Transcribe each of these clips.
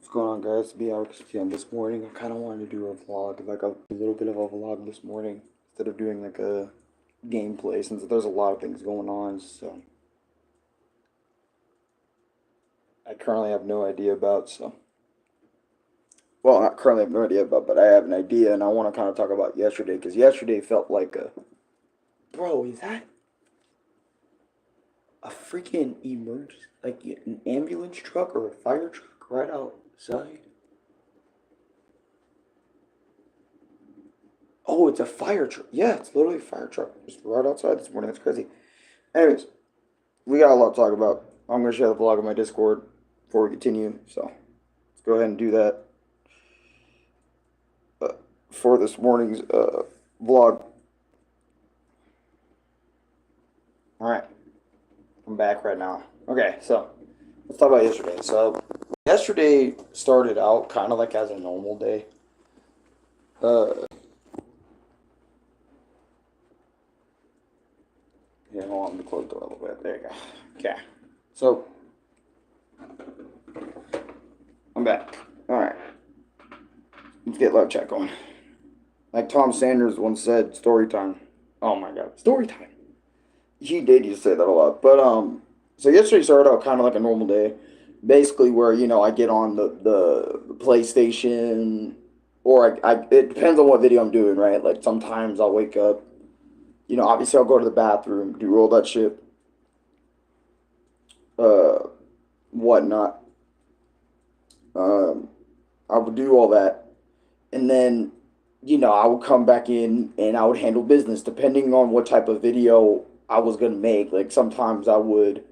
What's going on, guys? Be BRXTM. This morning, I kind of wanted to do a vlog, like a little bit of a vlog this morning, instead of doing like a gameplay, since there's a lot of things going on. So I currently have no idea about. Well, not currently have no idea about, but I have an idea, and I want to kind of talk about yesterday because yesterday felt like a. Bro, is that a freaking emergency, like an ambulance truck or a fire truck right outside? Oh, it's a fire truck. Yeah, it's literally a fire truck. Just right outside this morning. That's crazy. Anyways, we got a lot to talk about. I'm going to share the vlog on my Discord before we continue. So let's go ahead and do that uh, for this morning's vlog. All right, I'm back right now. Okay, so let's talk about yesterday. So yesterday started out kind of like as a normal day. Uh, yeah, hold on, let me close the door a little bit. There you go. Okay, so I'm back. All right, let's get live chat going. Like Tom Sanders once said, story time. Oh my God, story time. He did used to say that a lot. But so yesterday started out kind of like a normal day, basically where I get on the PlayStation, or it depends on what video I'm doing, right? Like sometimes I'll wake up, obviously I'll go to the bathroom, do all that shit, uh, whatnot. Um, I would do all that, and then I would come back in and I would handle business depending on what type of video I was gonna make. Like sometimes I would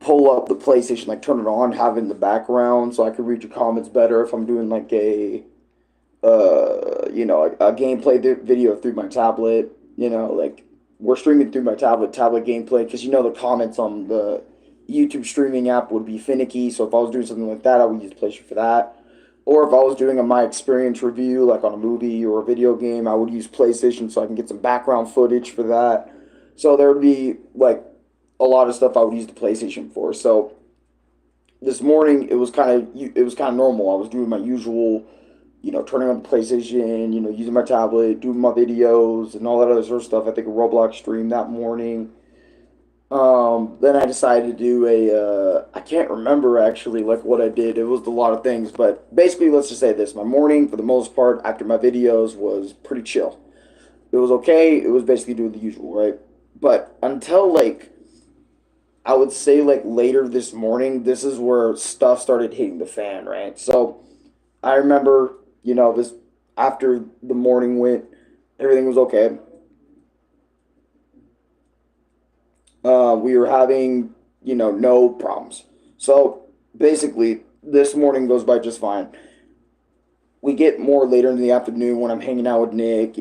pull up the PlayStation, like turn it on, have it in the background so I could read your comments better if I'm doing like a gameplay video through my tablet. Like we're streaming through my tablet gameplay because the comments on the YouTube streaming app would be finicky. So if I was doing something like that, I would use PlayStation for that. Or if I was doing a my experience review, like on a movie or a video game, I would use PlayStation so I can get some background footage for that. So there would be like a lot of stuff I would use the PlayStation for. So this morning it was kind of normal. I was doing my usual, turning on the PlayStation, using my tablet, doing my videos and all that other sort of stuff. I think a Roblox stream that morning. Then I decided to do I can't remember actually like what I did. It was a lot of things, but basically let's just say this. My morning, for the most part, after my videos was pretty chill. It was okay. It was basically doing the usual, right? But until like, I would say like later this morning, this is where stuff started hitting the fan, right? So I remember, this after the morning went, everything was okay. We were having, no problems. So basically, this morning goes by just fine. We get more later in the afternoon when I'm hanging out with Nick.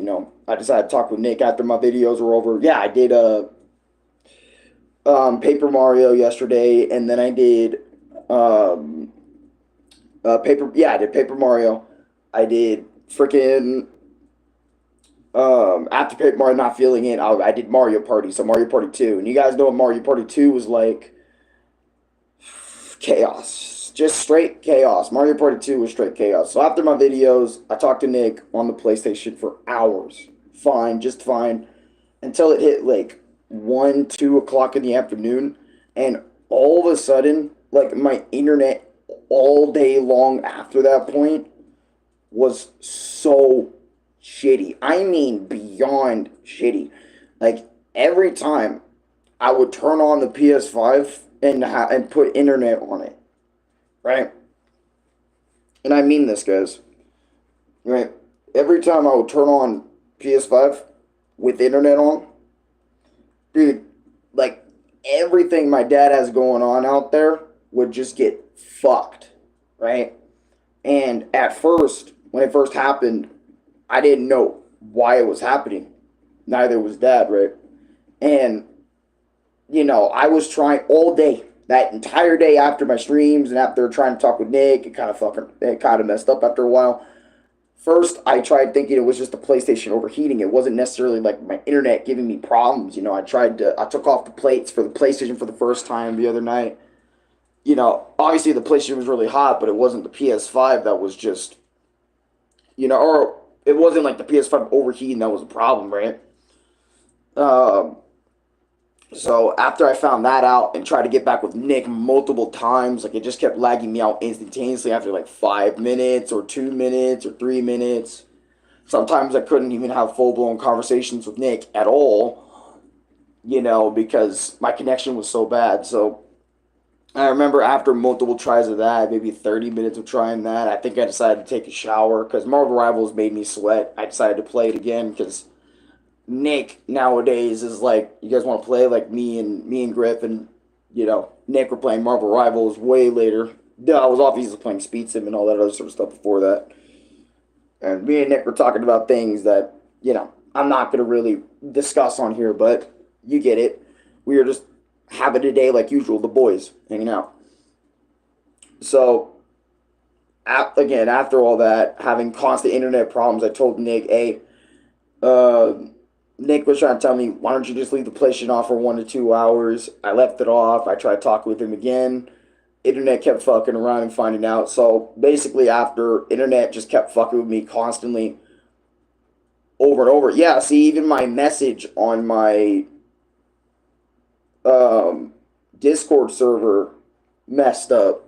I decided to talk with Nick after my videos were over. Yeah, I did Paper Mario yesterday, and then I did um, paper. Yeah, I did Paper Mario. I did freaking after Paper Mario not feeling it. I did Mario Party, so Mario Party 2, and you guys know Mario Party 2 was like chaos, just straight chaos. Mario Party 2 was straight chaos. So after my videos, I talked to Nick on the PlayStation for hours, fine, just fine, until it hit like 1, 2 o'clock in the afternoon, and all of a sudden, like my internet all day long after that point was so shitty. I mean, beyond shitty. Like every time I would turn on the PS5 and put internet on it, right? And I mean this, guys. Right? Every time I would turn on PS5 with internet on, dude, like everything my dad has going on out there would just get fucked, right? And at first, when it first happened, I didn't know why it was happening. Neither was dad, right? And I was trying all day, that entire day after my streams and after trying to talk with Nick. It kind of messed up after a while. First, I tried thinking it was just the PlayStation overheating. It wasn't necessarily like my internet giving me problems. I took off the plates for the PlayStation for the first time the other night. Obviously the PlayStation was really hot, but it wasn't the PS5 that was just, or it wasn't like the PS5 overheating that was a problem, right? Um, so after I found that out and tried to get back with Nick multiple times, like it just kept lagging me out instantaneously after like 5 minutes or 2 minutes or 3 minutes. Sometimes I couldn't even have full blown conversations with Nick at all, because my connection was so bad. So I remember after multiple tries of that, maybe 30 minutes of trying that, I think I decided to take a shower because Marvel Rivals made me sweat. I decided to play it again because Nick nowadays is like, you guys want to play like me and Griff and Nick were playing Marvel Rivals way later. I was obviously playing Speed Sim and all that other sort of stuff before that. And me and Nick were talking about things that I'm not gonna really discuss on here, but you get it. We were just having a day like usual, the boys hanging out. So again, after all that, having constant internet problems, I told Nick, "Hey, uh, Nick was trying to tell me, why don't you just leave the PlayStation off for 1 to 2 hours?" I left it off. I tried to talk with him again. Internet kept fucking around and finding out. So basically, after internet just kept fucking with me constantly over and over. Yeah, see, even my message on my um, Discord server messed up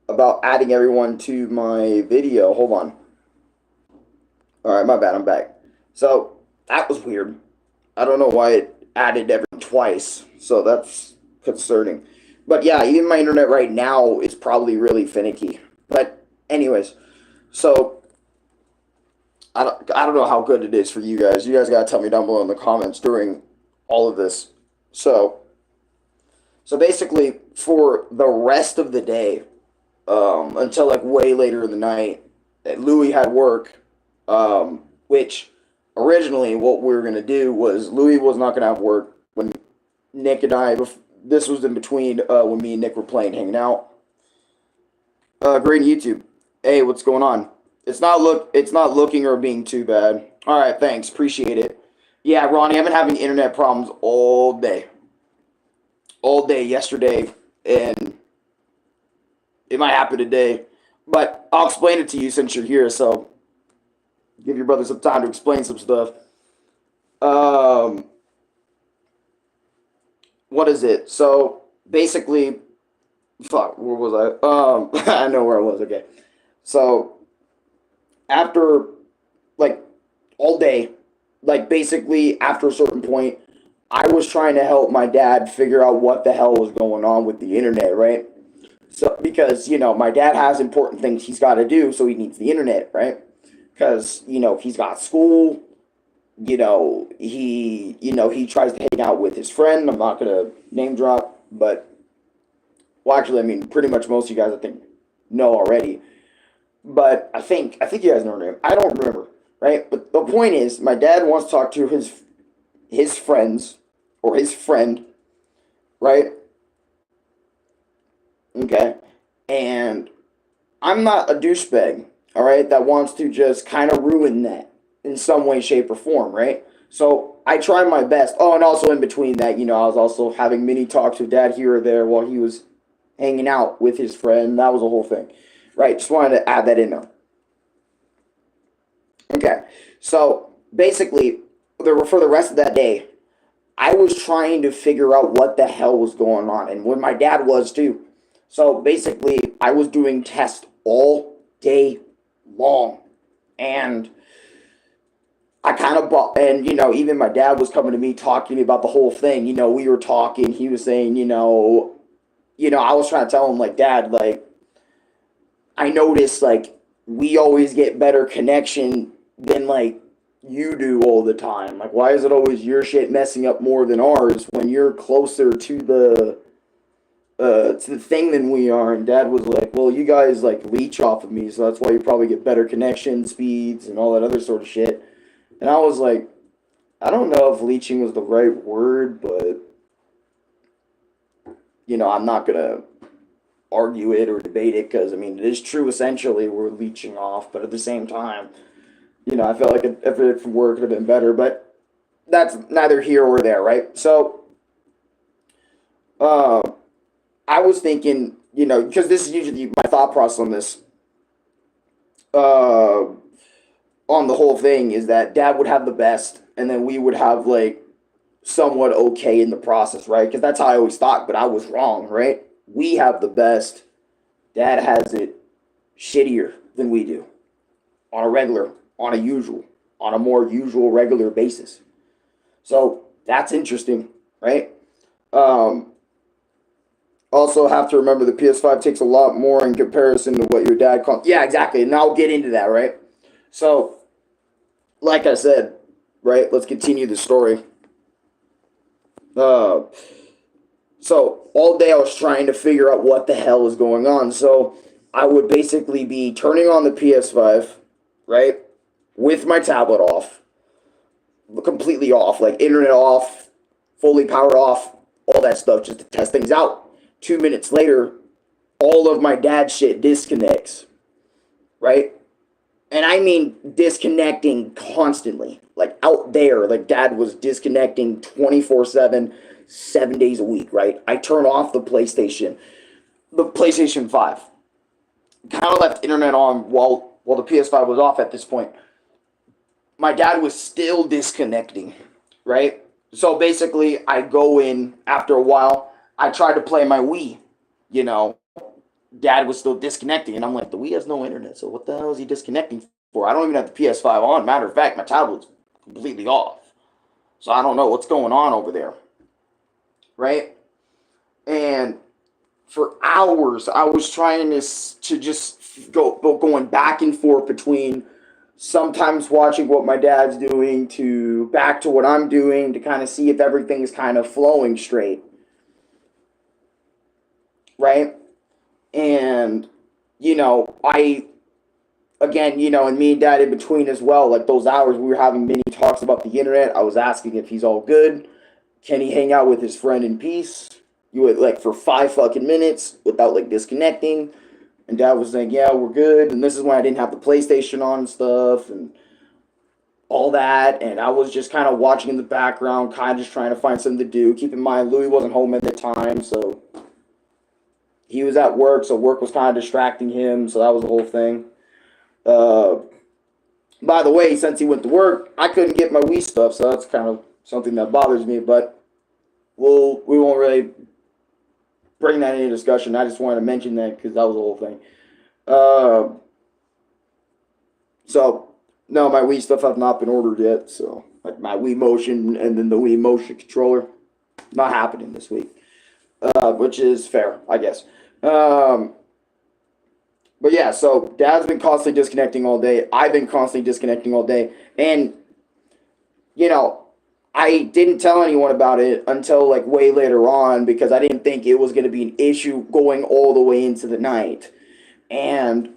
about adding everyone to my video. Hold on. All right, my bad. I'm back. So that was weird. I don't know why it added everyone twice. So that's concerning. But yeah, even my internet right now is probably really finicky. But anyways, so I don't know how good it is for you guys. You guys gotta tell me down below in the comments during all of this. So so basically, for the rest of the day, until like way later in the night, Louis had work, which originally what we were gonna do was Louis was not gonna have work when Nick and I. This was in between when me and Nick were playing, hanging out. Great YouTube. Hey, what's going on? It's not looking or being too bad. All right, thanks. Appreciate it. Yeah, Ronnie, I've been having internet problems all day. All day yesterday, and it might happen today. But I'll explain it to you since you're here, so give your brother some time to explain some stuff. Um, what is it? So basically, fuck, where was I? I know where I was. Okay, so after like all day, like basically after a certain point, I was trying to help my dad figure out what the hell was going on with the internet, right? So because my dad has important things he's got to do, so he needs the internet, right? Because he's got school. He tries to hang out with his friend. I'm not gonna name drop, but well, actually, I mean, pretty much most of you guys I think know already. But I think you guys know her name. I don't remember, right? But the point is, my dad wants to talk to his friends or his friend, right? Okay, and I'm not a douchebag, all right, that wants to just kind of ruin that in some way, shape, or form, right? So I try my best. Oh, and also in between that, I was also having mini talks with dad here or there while he was hanging out with his friend. That was a whole thing, right? Just wanted to add that in there. Okay, so basically, for the rest of that day, I was trying to figure out what the hell was going on, and when my dad was too. So basically, I was doing tests all day long, and I kind of bought, and even my dad was coming to me talking to me about the whole thing. We were talking. He was saying, I was trying to tell him like, Dad, like, I noticed like we always get better connection than like you do all the time. Like, why is it always your shit messing up more than ours when you're closer to the thing than we are? And Dad was like, well, you guys like leech off of me, so that's why you probably get better connection speeds and all that other sort of shit. And I was like, I don't know if leeching was the right word, but I'm not gonna argue it or debate it because I mean it is true. Essentially, we're leeching off, but at the same time, I felt like if it from work could have been better. But that's neither here or there, right? So, uh, I was thinking, because this is usually my thought process on this, uh, on the whole thing, is that dad would have the best, and then we would have like somewhat okay in the process, right? Because that's how I always thought, but I was wrong, right? We have the best. Dad has it shittier than we do on a regular, on a usual, on a more usual, regular basis. So that's interesting, right? Um, Also, have to remember the PS5 takes a lot more in comparison to what your dad called. Yeah, exactly. And I'll get into that, right? So, like I said, right, let's continue the story. Uh, so, all day I was trying to figure out what the hell was going on. So, I would basically be turning on the PS5, right, with my tablet off, completely off, like internet off, fully powered off, all that stuff, just to test things out. 2 minutes later, all of my dad's shit disconnects, right? And I mean disconnecting constantly, like out there, like dad was disconnecting 24/7, 7 days a week, right? I turn off the PlayStation 5, kind of left internet on while the PS5 was off at this point. My dad was still disconnecting, right? So basically, I go in after a while. I try to play my Wii, you know. Dad was still disconnecting, and I'm like, the Wii has no internet, so what the hell is he disconnecting for? I don't even have the PS5 on. Matter of fact, my tablet's completely off, so I don't know what's going on over there, right? And for hours, I was trying to just going back and forth between sometimes watching what my dad's doing to back to what I'm doing to kind of see if everything's kind of flowing straight, right? And I again, and me and dad in between as well, like those hours we were having many talks about the internet. I was asking if he's all good. Can he hang out with his friend in peace? You would like for 5 fucking minutes without like disconnecting. And dad was like, yeah, we're good. And this is when I didn't have the PlayStation on and stuff and all that. And I was just kind of watching in the background, kind of just trying to find something to do. Keep in mind, Louis wasn't home at the time, so he was at work, so work was kind of distracting him. So that was the whole thing. Uh, by the way, since he went to work, I couldn't get my Wii stuff, so that's kind of something that bothers me. But we won't really bring that into discussion. I just wanted to mention that because that was the whole thing. Uh, so no, my Wii stuff have not been ordered yet. So like my Wii Motion and then the Wii Motion controller, not happening this week, which is fair, I guess. But yeah, so dad's been constantly disconnecting all day. I've been constantly disconnecting all day. And, I didn't tell anyone about it until like way later on because I didn't think it was going to be an issue going all the way into the night. And,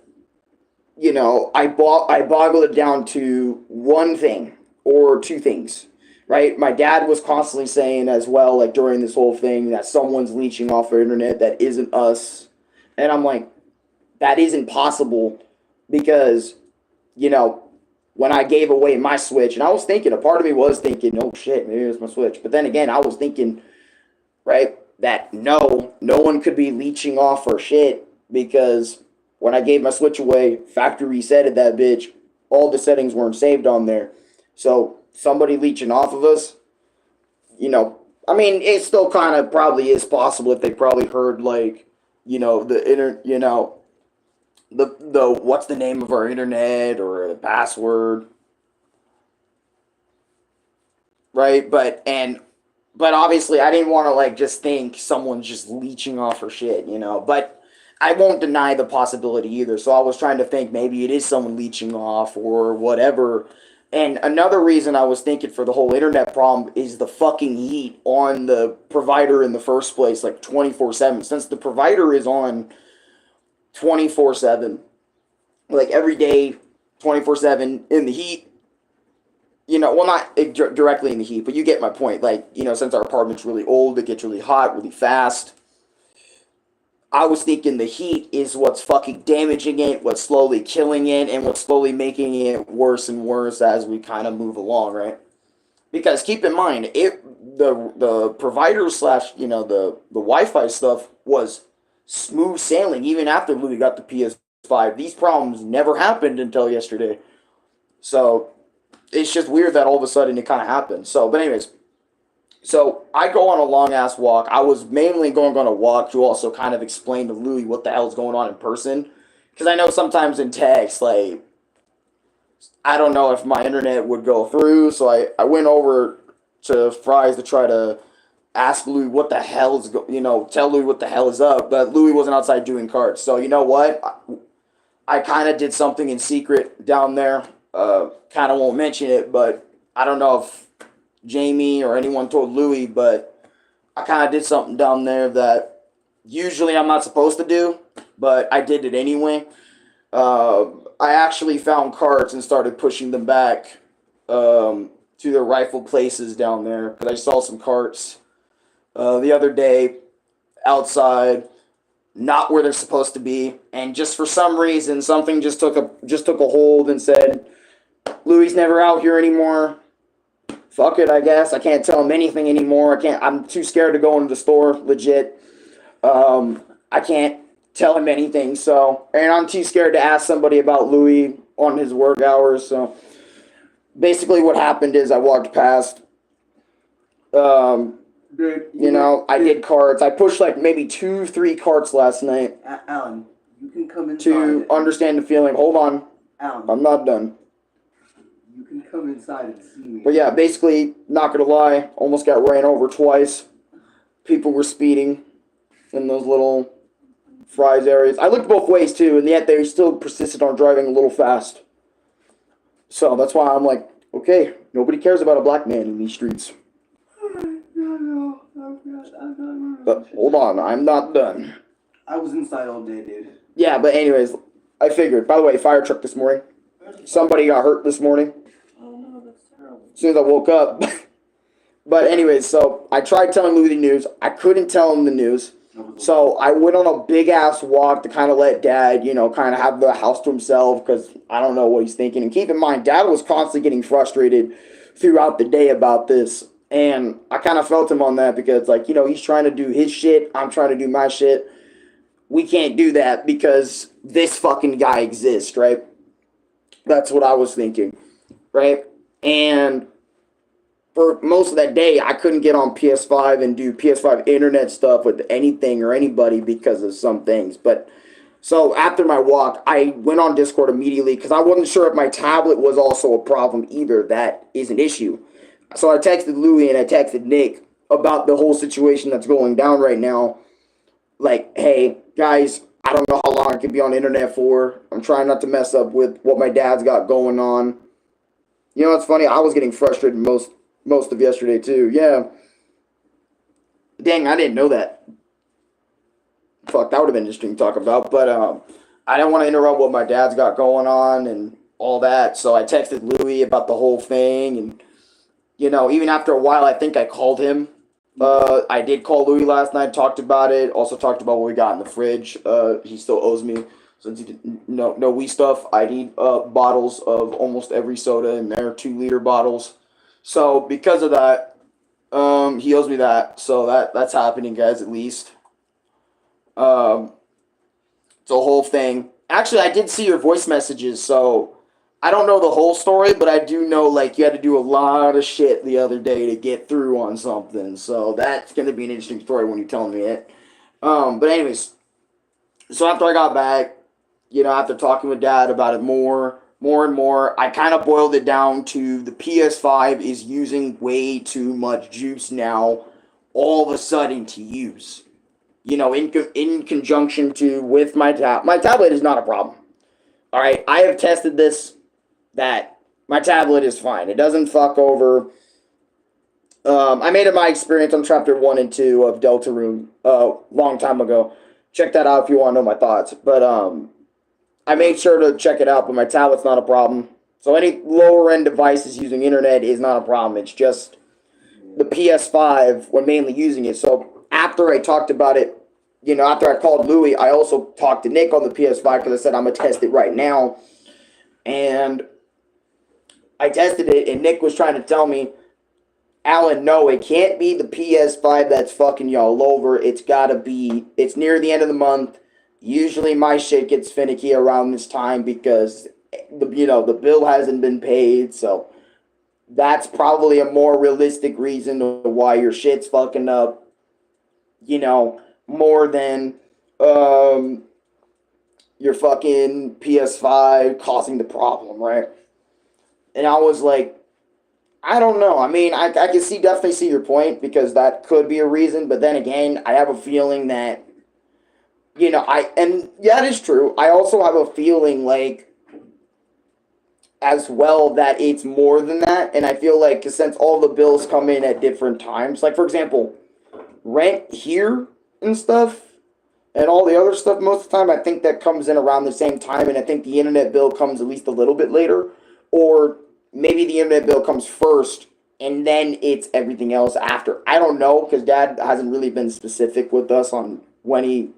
I boggled it down to one thing or two things, right? My dad was constantly saying as well, like during this whole thing, that someone's leeching off our internet that isn't us. And I'm like, that isn't possible because, when I gave away my Switch, and I was thinking, a part of me was thinking, oh shit, maybe it was my Switch. But then again, I was thinking, right, that no one could be leeching off our shit because when I gave my Switch away, factory resetted that bitch, all the settings weren't saved on there. So somebody leeching off of us, I mean, it still kind of probably is possible if they probably heard like, the what's the name of our internet or the password, right? But obviously I didn't want to like just think someone's just leeching off her shit, but I won't deny the possibility either. So I was trying to think maybe it is someone leeching off or whatever. And another reason I was thinking for the whole internet problem is the fucking heat on the provider in the first place, like 24/7. Since the provider is on 24/7, like every day, 24/7 in the heat. Well, not directly in the heat, but you get my point. Like, since our apartment's really old, it gets really hot really fast. I was thinking the heat is what's fucking damaging it, what's slowly killing it, and what's slowly making it worse and worse as we kind of move along, right? Because keep in mind, the provider slash the Wi-Fi stuff was smooth sailing even after Louis got the PS5. These problems never happened until yesterday. So it's just weird that all of a sudden it kind of happened. So, but anyways, so I go on a long ass walk. I was mainly going on a walk to also kind of explain to Louis what the hell's going on in person, because I know sometimes in text, like, I don't know if my internet would go through. So I went over to Fry's to try to ask Louis what the hell is tell Louis what the hell is up. But Louis wasn't outside doing carts. So you know what? I kind of did something in secret down there. Kind of won't mention it, but I don't know if Jamie or anyone told Louis, but I kind of did something down there that usually I'm not supposed to do, but I did it anyway. I actually found carts and started pushing them back to their rightful places down there, because I saw some carts the other day outside, not where they're supposed to be, and just for some reason something just took a hold and said, Louis never out here anymore. Fuck it, I guess. I can't tell him anything anymore. I'm too scared to go into the store, legit. I can't tell him anything, so, and I'm too scared to ask somebody about Louis on his work hours. So basically what happened is I walked past, I did carts. I pushed like maybe 2-3 carts last night. Alan, you can come inside. To understand the feeling. Hold on. Alan, I'm not done. you can come inside and see me. But yeah, basically, not gonna lie, almost got ran over twice. People were speeding in those little Fry's areas. I looked both ways too, and yet they still persisted on driving a little fast. So that's why I'm like, okay, nobody cares about a black man in these streets. But hold on, I'm not done. I was inside all day, dude. Yeah, but anyways, I figured. By the way, fire truck this morning. Somebody got hurt this morning. Oh no, that's terrible. As soon as I woke up. But anyways, so I tried telling Louis the news. I couldn't tell him the news. So I went on a big ass walk to kind of let Dad, kind of have the house to himself, because I don't know what he's thinking. And keep in mind, Dad was constantly getting frustrated throughout the day about this. And I kind of felt him on that, because, like, he's trying to do his shit. I'm trying to do my shit. We can't do that because this fucking guy exists, right? That's what I was thinking, right? And for most of that day, I couldn't get on PS5 and do PS5 internet stuff with anything or anybody because of some things. But so after my walk, I went on Discord immediately, because I wasn't sure if my tablet was also a problem either. That is an issue. So I texted Louis and I texted Nick about the whole situation that's going down right now. Like, hey, guys, I don't know how long I can be on the internet for. I'm trying not to mess up with what my dad's got going on. It's funny. I was getting frustrated most of yesterday too. Yeah. Dang, I didn't know that. Fuck, that would have been interesting to talk about. But I didn't want to interrupt what my dad's got going on and all that. So I texted Louis about the whole thing. And, even after a while, I think I called him. I did call Louis last night, talked about it. Also talked about what we got in the fridge. He still owes me. Since he didn't know we stuff, I need bottles of almost every soda in there, 2-liter bottles. So because of that, he owes me that. So that's happening, guys, at least. It's a whole thing. Actually, I did see your voice messages, so I don't know the whole story, but I do know, like, you had to do a lot of shit the other day to get through on something. So that's going to be an interesting story when you tell me it. But anyways, so after I got back, after talking with Dad about it more and more, I kind of boiled it down to the PS5 is using way too much juice now, all of a sudden to use. In conjunction with my tablet. My tablet is not a problem. All right, I have tested this, that my tablet is fine. It doesn't fuck over. I made it my experience on chapter 1 and 2 of Deltarune long time ago. Check that out if you want to know my thoughts. But I made sure to check it out, but my tablet's not a problem. So any lower end devices using internet is not a problem. It's just the PS5 when mainly using it. So after I talked about it, after I called Louis, I also talked to Nick on the PS5, because I said I'm going to test it right now. And I tested it, and Nick was trying to tell me, Alan, no, it can't be the PS5 that's fucking y'all over. It's gotta be, it's near the end of the month. Usually my shit gets finicky around this time because the bill hasn't been paid, so that's probably a more realistic reason why your shit's fucking up, more than your fucking PS5 causing the problem, right? And I was like, I don't know. I mean, I can definitely see your point because that could be a reason, but then again, I have a feeling that, that is true. I also have a feeling like, as well, that it's more than that, and I feel like since all the bills come in at different times, like for example, rent here and stuff, and all the other stuff most of the time, I think that comes in around the same time, and I think the internet bill comes at least a little bit later, or maybe the internet bill comes first, and then it's everything else after. I don't know, because Dad hasn't really been specific with us on when he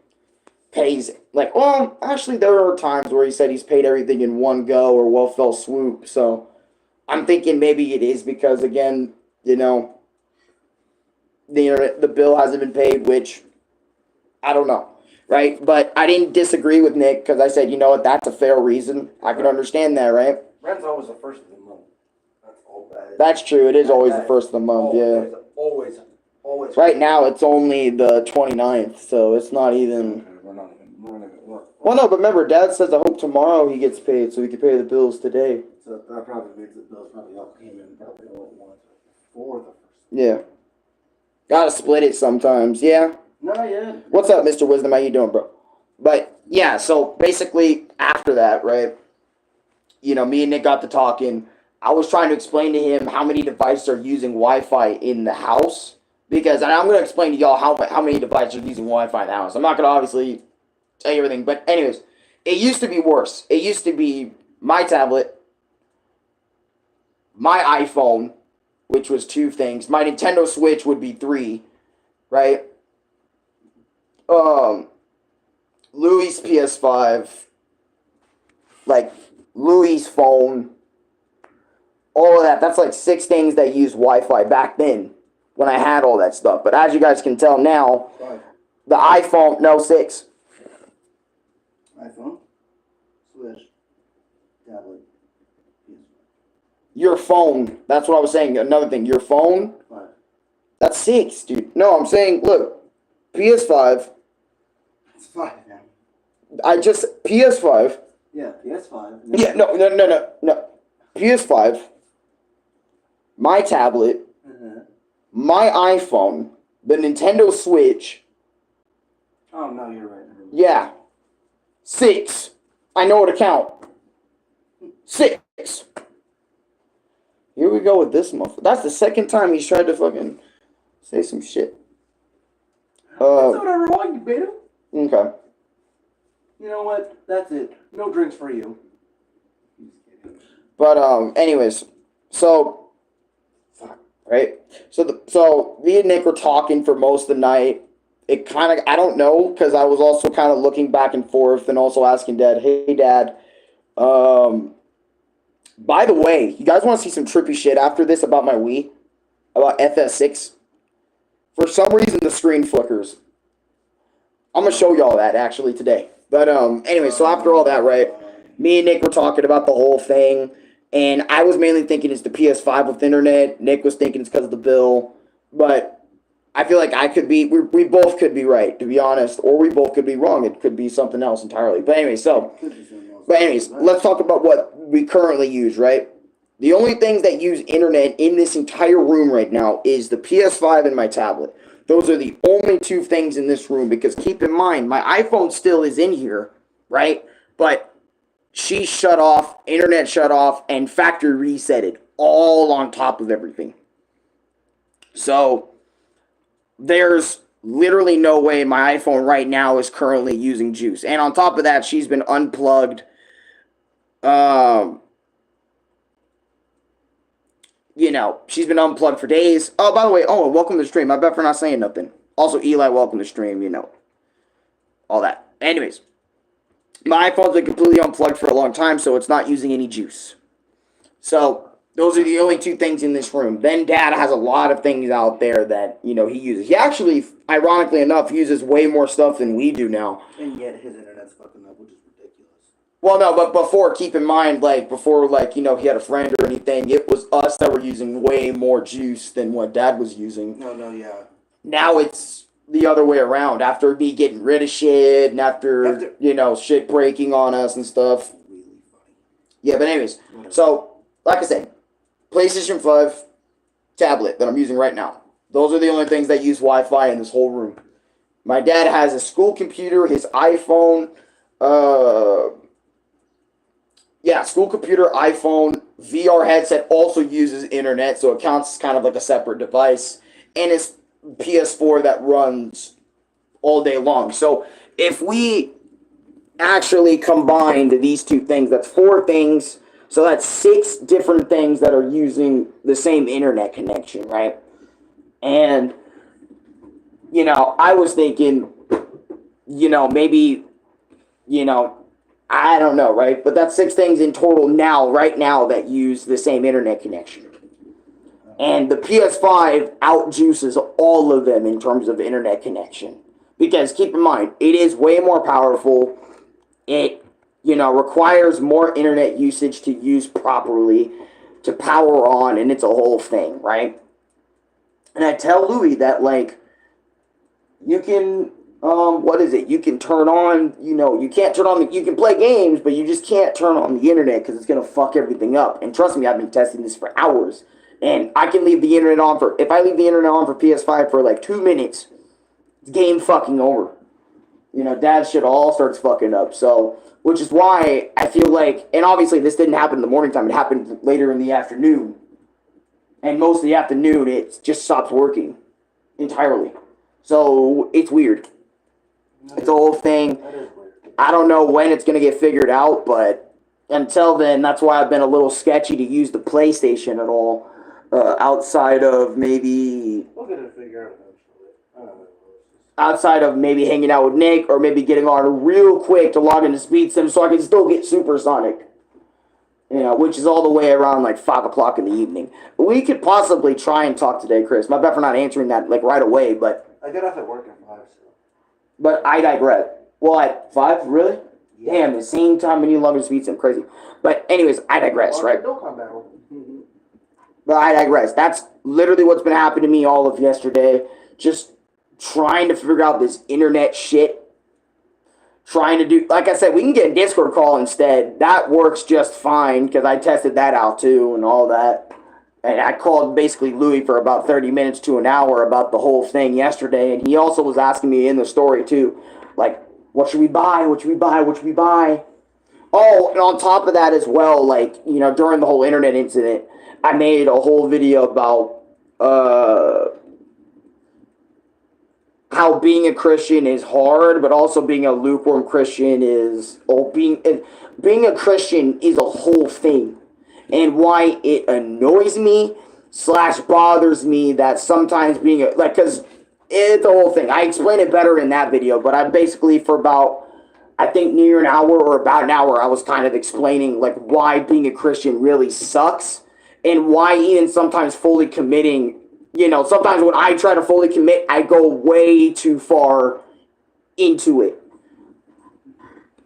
pays. Like, well, actually, there are times where he said he's paid everything in one go or one fell swoop, so I'm thinking maybe it is because, again, the internet, the bill hasn't been paid, which, I don't know. Right? But I didn't disagree with Nick because I said, you know what, that's a fair reason. I can understand that, right? Rent's always the first of the month. That's all bad. That's true. It is always the first of the month, yeah. Always. Right now, it's only the 29th, so it's not even... We're not even... Well, no, but remember, Dad says I hope tomorrow he gets paid so he can pay the bills today. So that probably makes the bills probably all came in probably all at once before the first. Yeah. Gotta split it sometimes, yeah. Not yet. What's up, Mr. Wisdom? How you doing, bro? But, yeah, so basically, after that, right, me and Nick got to talking. I was trying to explain to him how many devices are using Wi-Fi in the house. Because, and I'm going to explain to y'all how many devices are using Wi-Fi in the house. I'm not going to obviously tell you everything. But anyways, it used to be worse. It used to be my tablet, my iPhone, which was 2 things. My Nintendo Switch would be 3, right? Louis' PS5, like Louis' phone, all of that. That's like 6 things that use Wi-Fi back then when I had all that stuff. But as you guys can tell now, the iPhone, no, 6. iPhone, Switch, tablet, PS5. Your phone, that's what I was saying. Another thing, your phone, 5. that's 6, dude. No, I'm saying, look, PS5. It's 5 now. PS5. Yeah, PS5. Yeah, no. PS5, my tablet, my iPhone, the Nintendo Switch. Oh, no, you're right. Yeah. 6. I know what to count. 6. Here we go with this motherfucker. That's the second time he's tried to fucking say some shit. That's whatever I want you, beta. Okay. You know what? That's it. No drinks for you. But anyways, so fuck, right? So me and Nick were talking for most of the night. It kind of, I don't know, because I was also kind of looking back and forth and also asking Dad, hey Dad, by the way, you guys want to see some trippy shit after this about my Wii? About FS6? For some reason the screen flickers. I'm gonna show y'all that actually today. But anyway, so after all that, right, me and Nick were talking about the whole thing, and I was mainly thinking it's the PS5 with internet. Nick was thinking it's because of the bill, but I feel like we both could be right, to be honest, or we both could be wrong. It could be something else entirely. But anyways, let's talk about what we currently use, right? The only things that use internet in this entire room right now is the PS5 and my tablet. Those are the only 2 things in this room, because keep in mind, my iPhone still is in here, right? But she shut off, internet shut off, and factory reset it all on top of everything. So there's literally no way my iPhone right now is currently using juice. And on top of that, she's been unplugged. She's been unplugged for days. Oh, by the way, welcome to the stream. I bet for not saying nothing. Also, Eli, welcome to the stream, all that. Anyways, my iPhone's been completely unplugged for a long time, so it's not using any juice. So Those are the only two things in this room. Then Dad has a lot of things out there that, you know, he uses. He actually, ironically enough, uses way more stuff than we do now. And yet his internet's fucking up, which is ridiculous. Well, no, but before, keep in mind, like, before, like, you know, he had a friend or anything, it was us that were using way more juice than what Dad was using. No, yeah. Now it's the other way around. After me getting rid of shit and after you know, shit breaking on us and stuff. Really funny. Yeah, but anyways, so, like I said, PlayStation 5 tablet that I'm using right now. Those are the only things that use Wi-Fi in this whole room. My dad has a school computer, his iPhone, school computer, iPhone, VR headset also uses internet, so it counts as kind of like a separate device, and his PS4 that runs all day long. So if we actually combined these two things, that's 4 things. So that's 6 different things that are using the same internet connection, right? And, you know, I was thinking, you know, maybe, you know, I don't know, right? But that's 6 things in total now, right now, that use the same internet connection. And the PS5 outjuices all of them in terms of internet connection. Because keep in mind, it is way more powerful. It, you know, requires more internet usage to use properly, to power on, and it's a whole thing, right? And I tell Louis that, like, you can, you can turn on, you know, you can't turn on, you can play games, but you just can't turn on the internet because it's going to fuck everything up. And trust me, I've been testing this for hours. And I can leave the internet on if I leave the internet on for PS5 for like 2 minutes, it's game fucking over. You know, Dad's shit all starts fucking up. So, which is why I feel like, and obviously this didn't happen in the morning time, it happened later in the afternoon. And most of the afternoon, it just stops working entirely. So, it's weird. It's a whole thing. I don't know when it's going to get figured out, but until then, that's why I've been a little sketchy to use the PlayStation at all, outside of maybe... We'll get it figured out eventually. I don't know. Outside of maybe hanging out with Nick, or maybe getting on real quick to log into Speed Sim so I can still get Supersonic. You know, which is all the way around like 5 o'clock in the evening. But we could possibly try and talk today, Chris. My bad for not answering that like right away, but... I get off at work at 5, so... But I digress. Well, at 5? Really? Yeah. Damn, the same time when you log into Speed Sim. Crazy. But anyways, I digress, right? But I digress. That's literally what's been happening to me all of yesterday. Just trying to figure out this internet shit. Trying to do, like I said, we can get a Discord call instead. That works just fine because I tested that out too and all that. And I called basically Louis for about 30 minutes to an hour about the whole thing yesterday. And he also was asking me in the story too, like, what should we buy? What should we buy? What should we buy? Oh, and on top of that as well, like, you know, during the whole internet incident, I made a whole video about how being a Christian is hard, but also being a lukewarm Christian is, being a Christian is a whole thing. And why it annoys me / bothers me that sometimes being a, like, because it's a whole thing. I explain it better in that video, but I basically for about, I think near an hour or about an hour, I was kind of explaining like why being a Christian really sucks and why even sometimes fully committing, you know, sometimes when I try to fully commit, I go way too far into it.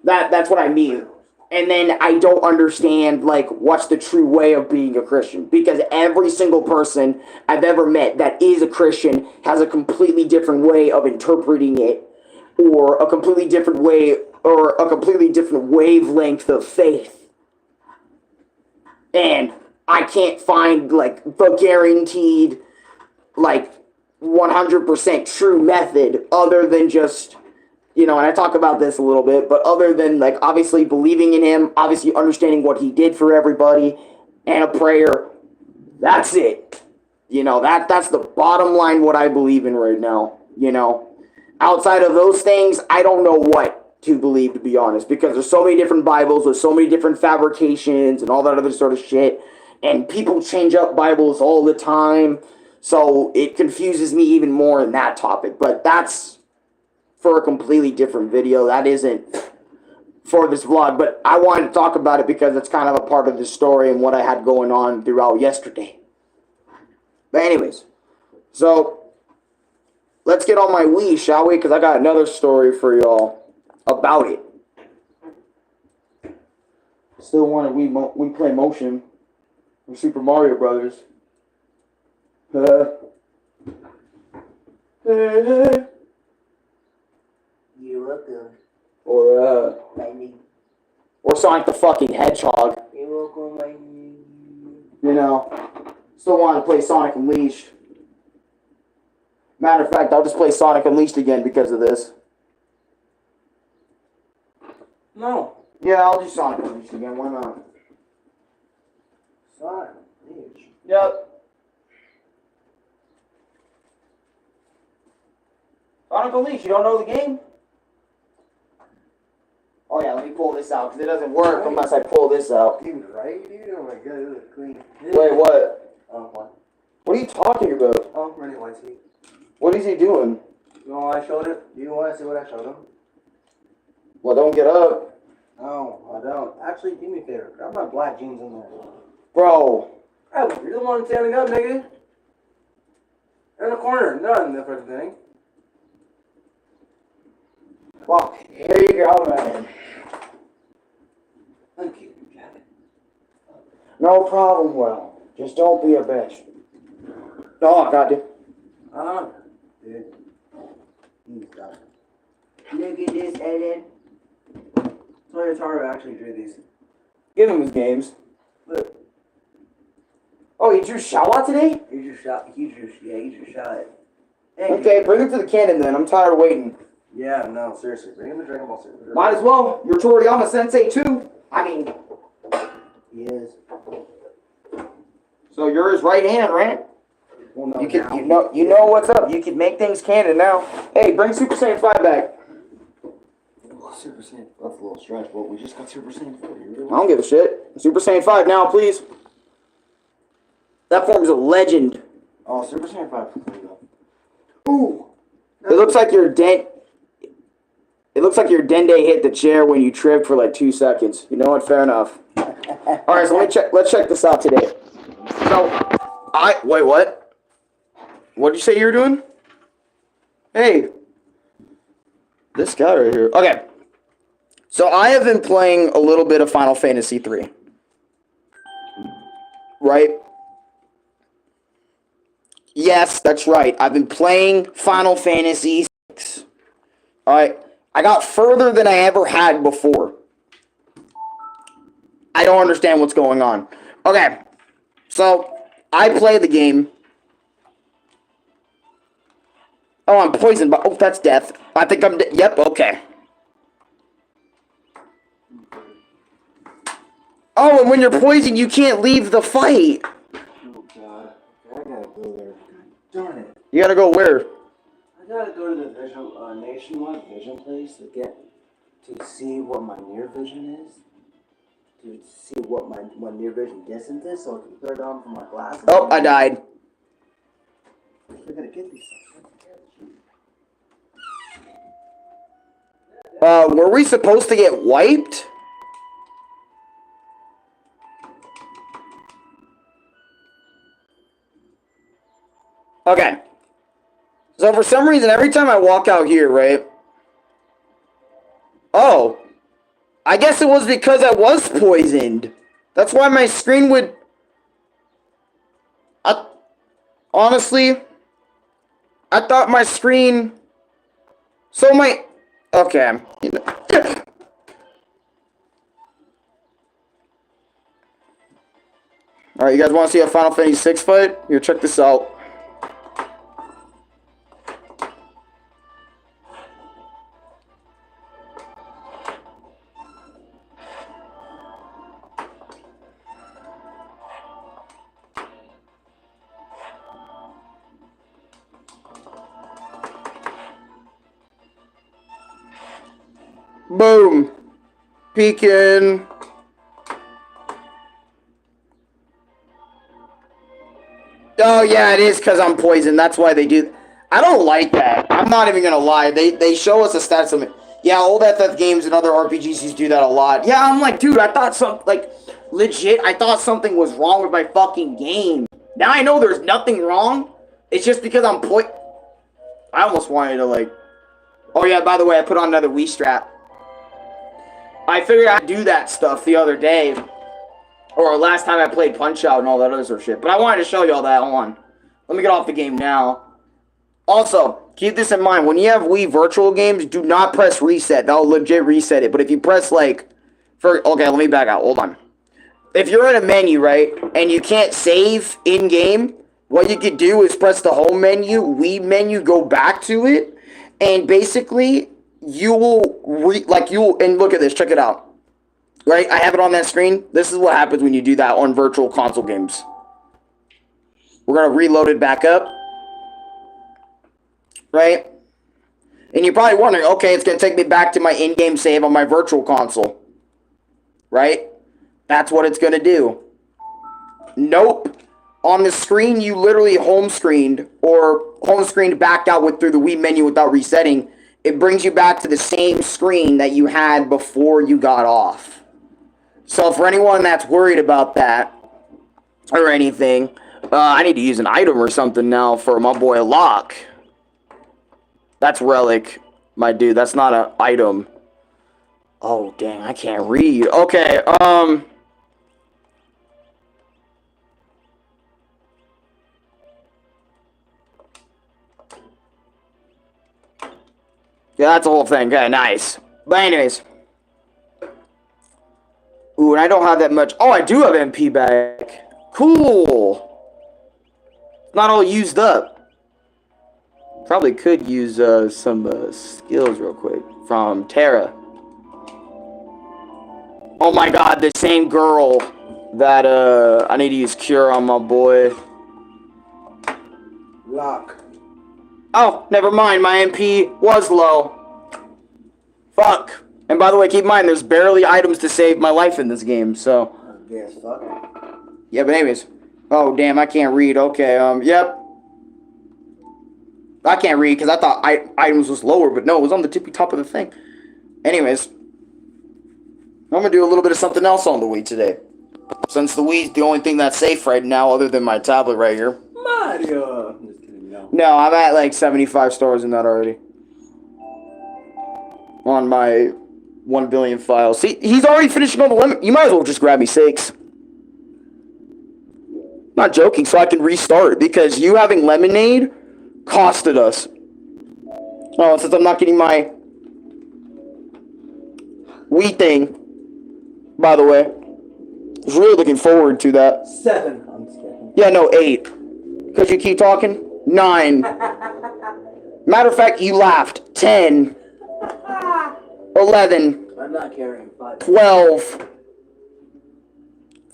That's what I mean. And then I don't understand, like, what's the true way of being a Christian. Because every single person I've ever met that is a Christian has a completely different way of interpreting it. Or a completely different way, or a completely different wavelength of faith. And I can't find, like, the guaranteed, like, 100% true method other than just... You know, and I talk about this a little bit, but other than, like, obviously believing in him, obviously understanding what he did for everybody, and a prayer, that's it. You know, that's the bottom line what I believe in right now, you know. Outside of those things, I don't know what to believe, to be honest, because there's so many different Bibles with so many different fabrications and all that other sort of shit, and people change up Bibles all the time, so it confuses me even more in that topic, but that's... for a completely different video. That isn't for this vlog, but I wanted to talk about it because it's kind of a part of the story and what I had going on throughout yesterday. But anyways, so let's get on my Wii, shall we? Because I got another story for y'all about it. Still want to Wii Play Motion from Super Mario Brothers. You're welcome. Or Sonic the fucking Hedgehog. You're welcome, my You know, still want to play Sonic Unleashed. Matter of fact, I'll just play Sonic Unleashed again because of this. No. Yeah, I'll do Sonic Unleashed again. Why not? Sonic, bitch. Yep. Sonic Unleashed, you don't know the game? Oh yeah, let me pull this out because it doesn't work unless I pull this out. Dude, right, dude? Oh my god, it looks clean. Wait, what? Oh, what? What are you talking about? Oh, really want to see? What is he doing? You know what I showed it? Do you want to see what I showed him? Well, don't get up. No, I don't. Actually, do me a favor. Grab my black jeans in there. Bro. Oh, you're the one standing up, nigga. You're in the corner. Not in the first thing. Well, here you go, man. Thank you, Jack. No problem, well. Just don't be a bitch. No, I got you. Dude. He's got it. Look at this, Eden. Toyotaro actually drew these. Give him his games. Look. Oh, he drew Shawa today? He drew shot. He drew shot. Hey, Okay, bring him to the cannon then. I'm tired of waiting. Yeah, no, seriously. Bring him to Dragon Ball Super. Might as well. You're Toriyama Sensei too. I mean, He is. so you're his right hand, right? Well, no, You can, now you know what's up. You can make things canon now. Hey, bring Super Saiyan 5 back. Oh, Super Saiyan. That's a little stretch, but we just got Super Saiyan 4. You really I don't give a shit. Super Saiyan 5 now, please. That form's a legend. Oh, Super Saiyan 5. There you Ooh. go. Ooh. It looks like your Dende hit the chair when you tripped for like 2 seconds. You know what? Fair enough. All right, so let's check this out today. So, wait, what? What did you say you were doing? Hey, this guy right here. Okay, so I have been playing a little bit of Final Fantasy 3. Right? Yes, that's right. I've been playing Final Fantasy 6. All right. I got further than I ever had before. I don't understand what's going on. Okay. So, I play the game. Oh, I'm poisoned. But oh, that's death. I think I'm dead. Yep, okay. Oh, and when you're poisoned, you can't leave the fight. Oh, God. I gotta go there. Darn it. You gotta go where? I gotta go to the nationwide vision place to see what my near vision is. To see what my near vision distance is, so I can put it on for my glasses. Oh, I died. We're gonna get these. Were we supposed to get wiped? Okay. So for some reason, every time I walk out here, right? Oh. I guess it was because I was poisoned. That's why my screen would... Honestly, I thought my screen... So my... Okay. Alright, you guys want to see a Final Fantasy 6 fight? Here, check this out. Boom. Peeking. Oh, yeah, it is because I'm poisoned. That's why they do... I don't like that. I'm not even going to lie. They show us the stats of it. Yeah, old FF games and other RPGs used to do that a lot. Yeah, I'm like, dude, I thought legit, I thought something was wrong with my fucking game. Now I know there's nothing wrong. It's just because I almost wanted to, like... Oh, yeah, by the way, I put on another Wii strap. I figured I'd do that stuff the other day. Or last time I played Punch-Out and all that other sort of shit. But I wanted to show you all that. Hold on. Let me get off the game now. Also, keep this in mind. When you have Wii virtual games, do not press reset. That'll legit reset it. But if you press, like... Okay, let me back out. Hold on. If you're in a menu, right, and you can't save in-game, what you could do is press the home menu, Wii menu, go back to it, and basically, you will, and look at this, check it out. Right, I have it on that screen. This is what happens when you do that on virtual console games. We're going to reload it back up. Right? And you're probably wondering, okay, it's going to take me back to my in-game save on my virtual console. Right? That's what it's going to do. Nope. On the screen, you literally home screened backed out through the Wii menu without resetting. It brings you back to the same screen that you had before you got off. So for anyone that's worried about that or anything, I need to use an item or something now for my boy Locke. That's Relic, my dude. That's not an item. Oh, dang, I can't read. Okay, yeah, that's the whole thing. Okay, nice. But anyways. Ooh, and I don't have that much. Oh, I do have MP back. Cool. Not all used up. Probably could use some skills real quick from Terra. Oh my god, the same girl that I need to use Cure on my boy. Lock. Oh, never mind. My MP was low. Fuck. And by the way, keep in mind, there's barely items to save my life in this game, so... Yes, fuck. Yeah, but anyways. Oh, damn, I can't read. Okay, yep. I can't read because I thought items was lower, but no, it was on the tippy top of the thing. Anyways. I'm going to do a little bit of something else on the Wii today. Since the Wii's the only thing that's safe right now, other than my tablet right here. Mario! I'm just kidding, no. No, I'm at like 75 stars in that already. On my 1 billion files. See, he's already finishing on the limit. You might as well just grab me 6. Not joking, so I can restart. Because you having Lemonade costed us. Oh, since I'm not getting my Wii thing, by the way. I was really looking forward to that. 7. I'm just kidding. Yeah, no, 8. Because you keep talking. 9. Matter of fact, you laughed. 10. 11. I'm not carrying 5. 12.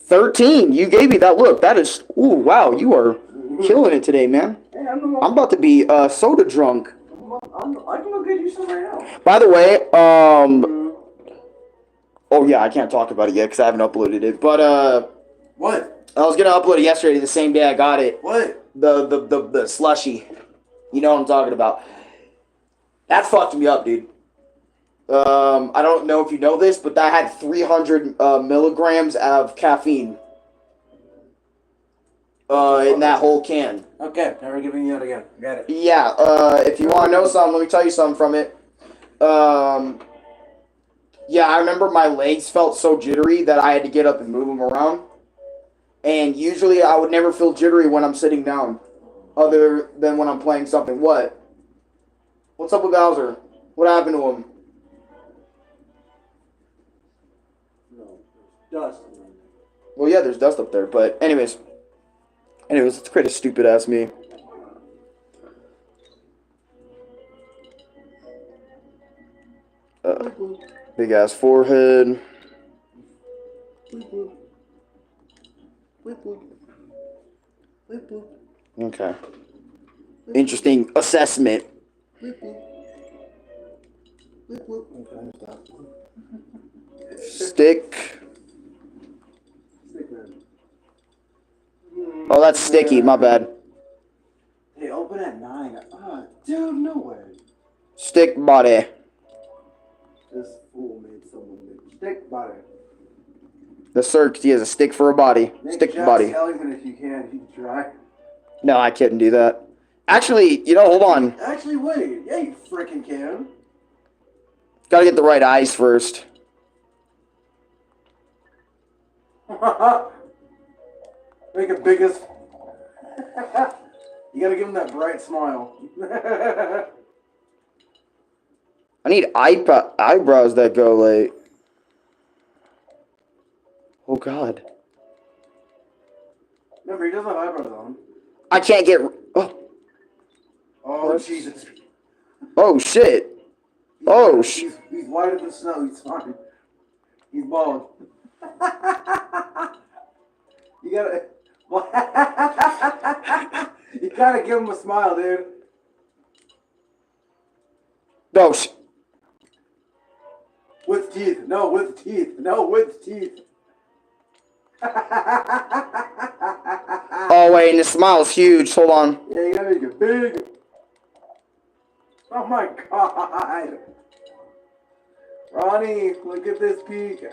13. You gave me that look. That is... Ooh, wow. You are killing it today, man. Hey, I'm about to be soda drunk. I can go get you some right now. By the way, oh, yeah, I can't talk about it yet because I haven't uploaded it. But, What? I was going to upload it yesterday, the same day I got it. What? The slushy. You know what I'm talking about. That fucked me up, dude. I don't know if you know this, but that had 300 milligrams of caffeine. In that whole can. Okay, never giving you that again. Got it. Yeah, if you want to know something, let me tell you something from it. Yeah, I remember my legs felt so jittery that I had to get up and move them around. And usually I would never feel jittery when I'm sitting down. Other than when I'm playing something. What? What's up with Bowser? What happened to him? No, dust. Well, yeah, there's dust up there. But anyways, let's create a stupid ass me. Big ass forehead. Okay. Interesting assessment. Stick. Oh, that's sticky. My bad. Hey, open at 9. Dude, no way. Stick body. This fool made someone make stick butter. The sir, he has a stick for a body. Stick Jack body. Skellington if you can. If you try. No, I couldn't do that. Actually, hold on. Actually, wait. Yeah, you freaking can. Gotta get the right eyes first. Make a biggest. You gotta give him that bright smile. I need eyebrows that go like... Oh, God. Remember, he doesn't have eyebrows on. I can't get... Oh, Oh, What? Jesus. oh shit. Oh, He's white as the snow. He's fine. He's bald. You gotta... You gotta give him a smile, dude. No, With teeth. No, with teeth. No, with teeth. Oh, wait, and the smile's huge. Hold on. Yeah, you gotta make it big. Oh my God. Ronnie, look at this peak.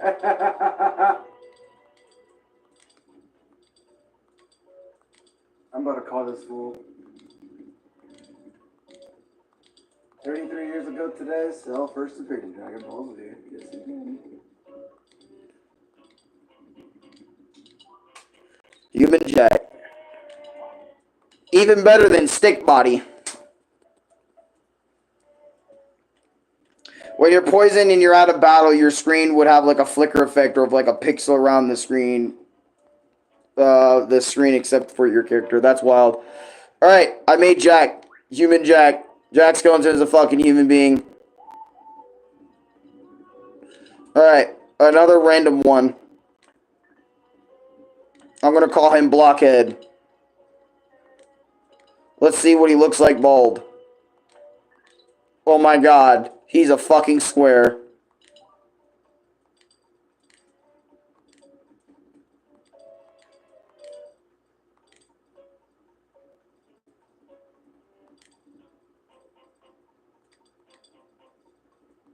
I'm about to call this fool. 33 years ago today, Cell first appeared in Dragon Ball Z. Yes, he did. Human Jack. Even better than stick body. When you're poisoned and you're out of battle, your screen would have like a flicker effect or like a pixel around the screen. The screen except for your character. That's wild. Alright, I made Jack. Human Jack. Jack Skellington is a fucking human being. Alright, another random one. I'm gonna call him Blockhead. Let's see what he looks like bald. Oh my God, he's a fucking square.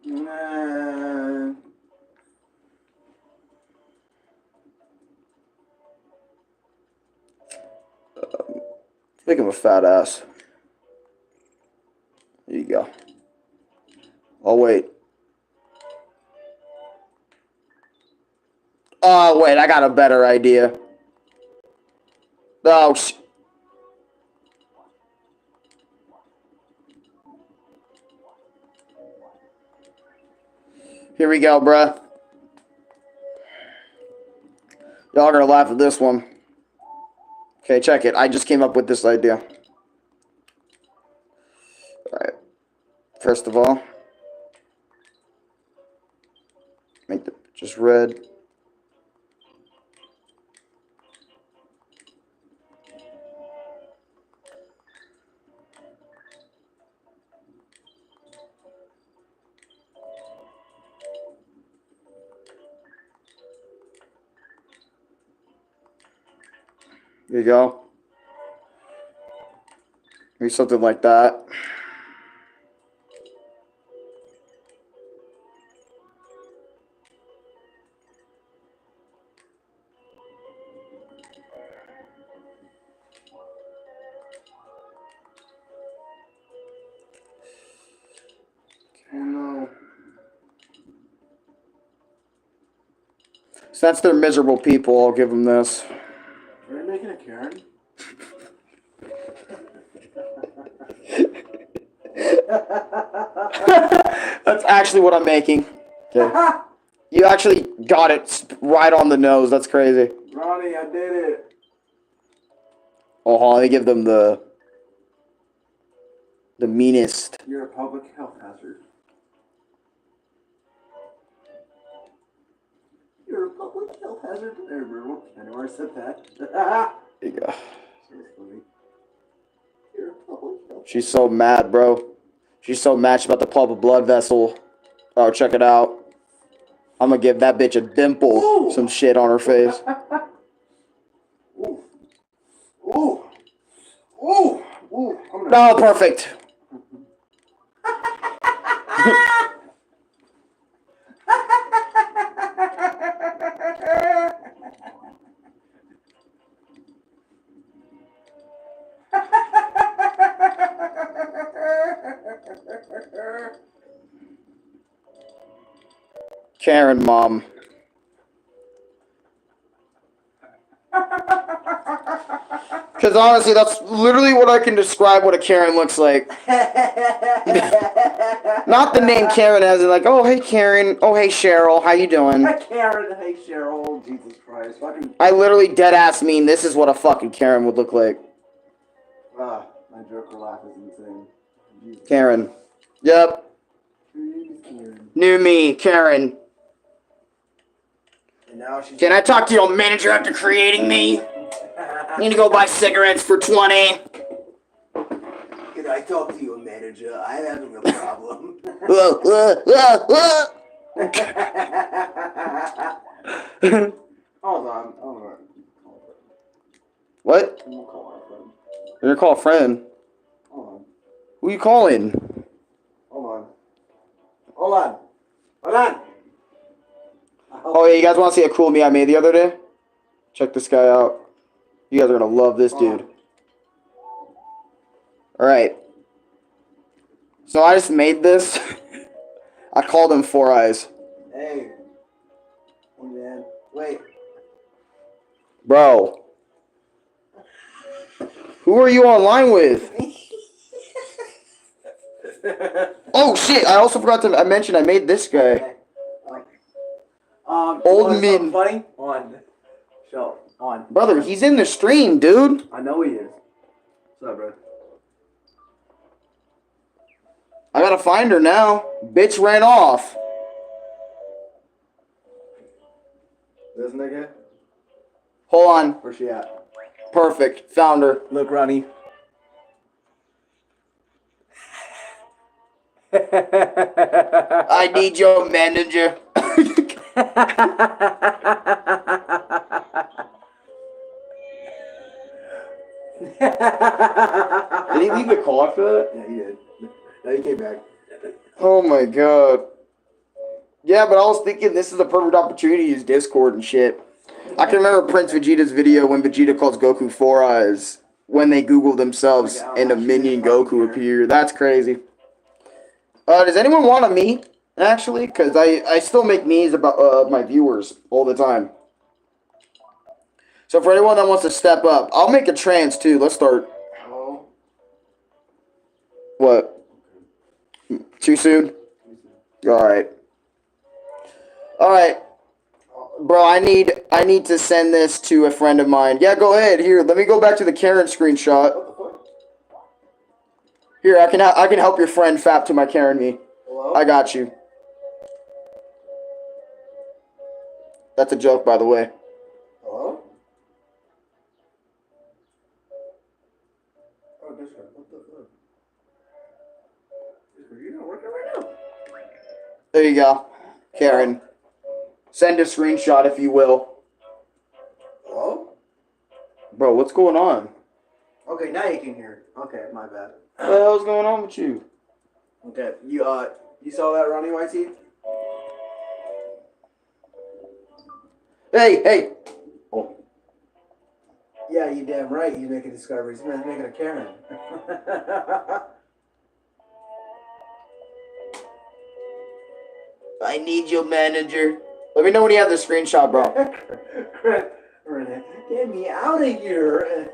Nah. Make him a fat ass. There you go. Oh, wait. Oh, wait, I got a better idea. Oh, here we go, bruh. Y'all are gonna laugh at this one. Okay, check it. I just came up with this idea. Alright. First of all, make the just red. There you go. Maybe something like that. Oh no. Since they're miserable people, I'll give them this. Are you making a Karen? That's actually what I'm making. Okay. You actually got it right on the nose. That's crazy. Ronnie, I did it. Oh, let me give them the meanest. You're a public health hazard. You're a public health hazard. There, bro. I know I said that. There you go. That's funny. You're a public health. She's so mad, bro. She's so mad she's about to pop a blood vessel. Oh, check it out. I'm gonna give that bitch a dimple. Ooh. Some shit on her face. Ooh. Ooh. Ooh. Ooh. I'm gonna... No, perfect. Karen mom. Because honestly, that's literally what I can describe what a Karen looks like. Not the name Karen as in like, oh, hey, Karen. Oh, hey, Cheryl. How you doing? Hi, Karen. Hey, Cheryl. Oh, Jesus Christ. Fucking. I literally dead ass mean this is what a fucking Karen would look like. Ah, my Joker laugh is insane. Jesus. Karen. Yep. Her name is Karen. New me, Karen. And now she's. Can I talk to your manager after creating me? I need to go buy cigarettes for 20. Can I talk to you, manager? I'm having a problem. Hold on. What? I'm gonna call my friend. You're gonna call a friend? Hold on. Who you calling? Hold on. Hold on. Hold on. Oh yeah, you guys want to see a cool me I made the other day? Check this guy out. You guys are gonna love this dude. Alright. So I just made this. I called him Four Eyes. Hey. Hey, man. Wait. Bro. Who are you online with? Oh shit, I also forgot to mention I made this guy. Old Min. Funny? On. Show. On. Brother, he's in the stream, dude. I know he is. What's up, bro? I gotta find her now. Bitch ran off. This nigga? Hold on. Where's she at? Perfect. Found her. Look, Ronnie. I need your manager. Did he leave the call after that? Yeah, he did. No, he came back. Oh my god. Yeah, but I was thinking this is a perfect opportunity to use Discord and shit. I can remember Prince Vegeta's video when Vegeta calls Goku Four Eyes when they Google themselves and a minion Goku appear. That's crazy. Does anyone want a me, actually? Because I still make me's about my viewers all the time. So for anyone that wants to step up, I'll make a trans too. Let's start. Hello? What? Too soon? Alright. Alright. Bro, I need to send this to a friend of mine. Yeah, go ahead. Here, let me go back to the Karen screenshot. What the fuck? Here, I can help your friend Fap to my Karen me. Hello? I got you. That's a joke, by the way. Hello? Oh, this one. What the fuck? You're not working right now. There you go. Karen. Send a screenshot if you will. Hello? Bro, what's going on? Okay, now you can hear. Okay, my bad. What the hell's going on with you? Okay, you saw that, Ronnie YT? Hey! Oh. Yeah, you damn right. He's making discoveries. He's making a Karen. I need your manager. Let me know when you have the screenshot, bro. Get me out of here.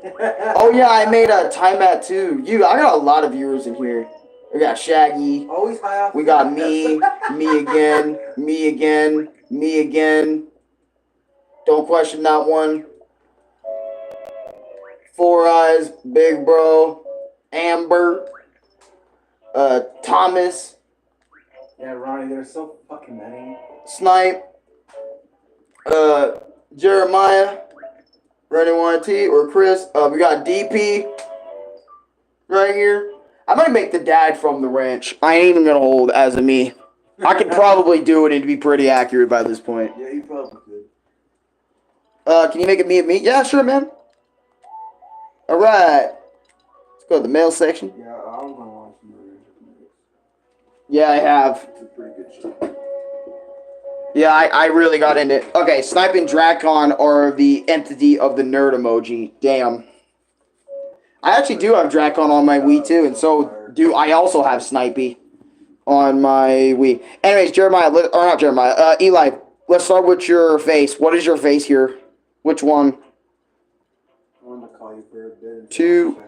Oh yeah, I made a time at too. I got a lot of viewers in here. We got Shaggy. Always high off. We got me again, me again, me again. Don't question that one. Four Eyes, Big Bro, Amber, Thomas, Yeah, Ronnie, there's so fucking many. Snipe, Jeremiah, Rennie YT, or Chris. We got DP right here. I might make the dad from the ranch. I ain't even gonna hold as a me. I could probably do it and be pretty accurate by this point. Yeah, you probably could. Can you make it me and me? Yeah, sure, man. Alright. Let's go to the mail section. Yeah, I'm gonna watch some movies. Yeah, I have. It's a pretty good show. Yeah, I really got into it. Okay, Snipe and Dracon are the entity of the nerd emoji. Damn. I actually do have Dracon on my Wii too, and so do I also have Snipey on my Wii. Anyways, Jeremiah, or not Jeremiah, Eli, let's start with your face. What is your face here? Which one? I wanted to call you for a bit. 2,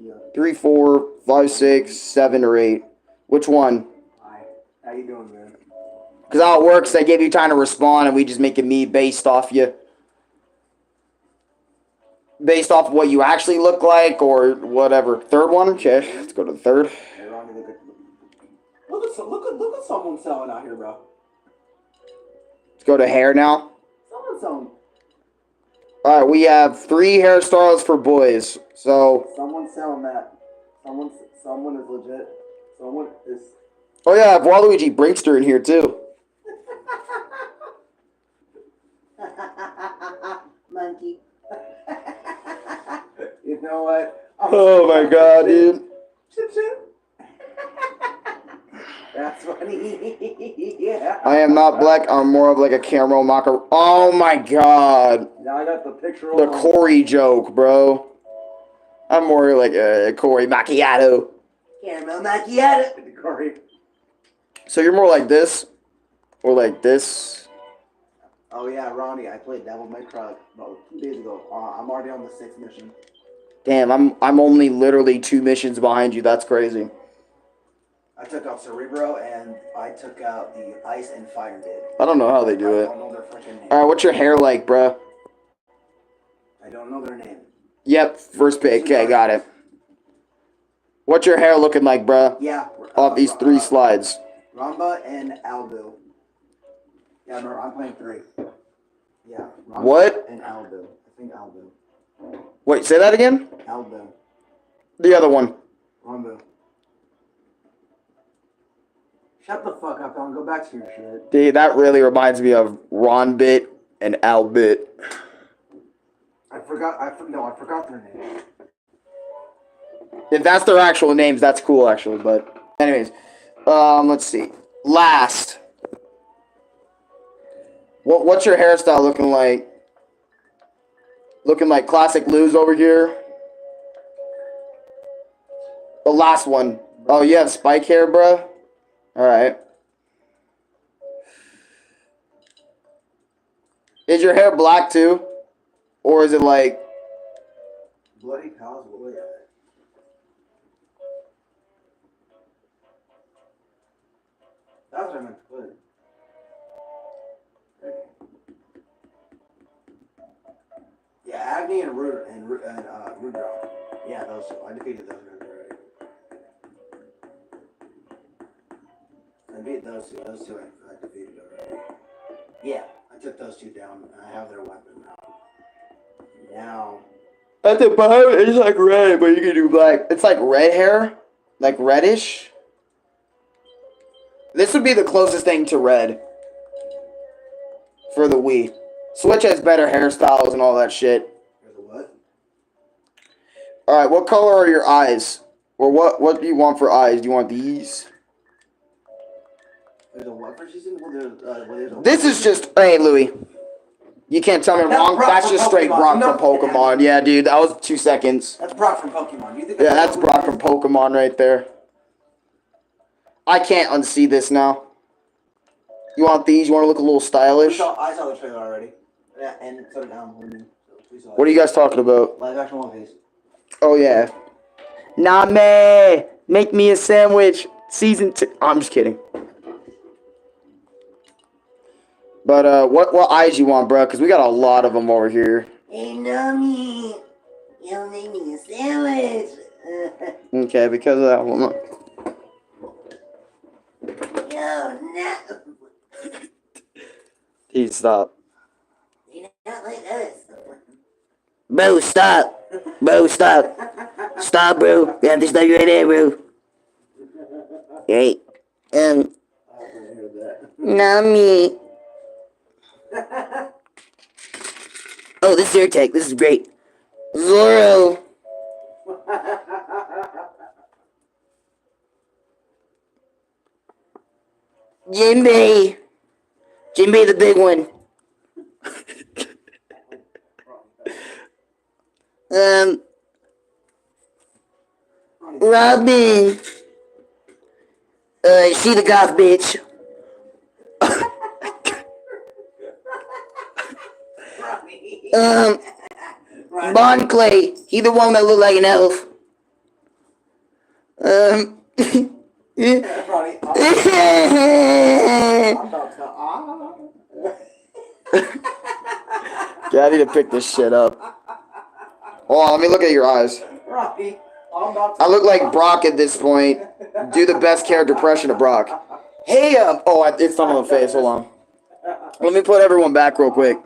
Yeah. 3, 4, 5, 6, 7, or 8. Which one? Hi. How you doing, man? Because how it works, they give you time to respond, and we just make a me based off you. Based off what you actually look like, or whatever. Third one? Okay, let's go to the third. Hey, Ronnie, look at someone selling out here, bro. Let's go to hair now. Someone selling. Alright, we have 3 hairstyles for boys. So, Someone selling that. Someone is legit. Someone is. oh yeah, I have Waluigi Brinkster in here too. Monkey. You know what? Oh my god, dude. That's funny. Yeah. I am not black, I'm more of like a caramel maca. Oh my god. Now I got the picture The on. Corey joke, bro. I'm more like a Corey macchiato. Caramel macchiato. Corey. So you're more like this? Or like this? Oh yeah, Ronnie, I played Devil May Cry about 2 days ago. I'm already on the 6th mission. Damn, I'm only literally 2 missions behind you. That's crazy. I took out Cerebro and I took out the Ice and Fire Did. I don't know how they do I it. don't know their freaking name. Alright, what's your hair like, bruh? I don't know their name. Yep, first pick. Okay, got it. What's your hair looking like, bruh? Yeah. Off these 3 slides. Ramba and Aldo. Yeah, remember, I'm playing 3. Yeah. Ramba What? And Aldo. I think Aldo. Wait, say that again? Aldo. The other one. Ramba. Shut the fuck up, Don. Go back to your shit. Dude, that really reminds me of Ron Bit and Al Bit. I forgot their name. If that's their actual names, that's cool, actually. But, anyways, let's see. Last. What's your hairstyle looking like? Looking like classic Lou's over here. The last one. Oh, you have spike hair, bruh? Alright. Is your hair black too? Or is it like... Bloody cows, look at it. That's what I meant to put. Yeah, Agni and Rudra. Yeah, those two. I defeated those guys already. I beat those two. Those two I defeated already. Yeah, I took those 2 down. I have their weapon now. Now. At the bottom, it's like red, but you can do black. It's like red hair. Like reddish. This would be the closest thing to red. For the Wii. Switch has better hairstyles and all that shit. There's a what? Alright, what color are your eyes? Or what do you want for eyes? Do you want these? There's a what for season? Well, there's a This is just... Hey, Louis. You can't tell me I'm That's wrong. Brock That's from just straight Pokemon. Brock No. from Pokemon. Yeah, dude. That was 2 seconds. That's Brock from Pokemon. You think Yeah, that's Brock from Pokemon right there. I can't unsee this now. You want these? You want to look a little stylish? I saw the trailer already. Yeah, and so did Alan Horn. So What are you guys talking about? Live action One Piece. Oh, yeah. Nah, man. Make me a sandwich. Season 2. I'm just kidding. But, what eyes you want, bro? Because we got a lot of them over here. Hey, Nami. You'll make me a sandwich. Okay, because of that one. Yo, no. Please stop. You're not like us. Bro, stop. Bro, stop. Stop, bro. You have to stop you right there, bro. Hey. Nami. Oh, this is your tech. This is great. Zoro. Jinbei. Jinbei the big one. Robin. She the goth bitch. Bon Clay. He the one that look like an elf. Ronnie, Yeah, I need to pick this shit up. Hold on, let me look at your eyes. Ronnie, I'm about to. I look like Brock at this point. Do the best character impression of Brock. Hey, it's not on the face. Hold on. Let me put everyone back real quick.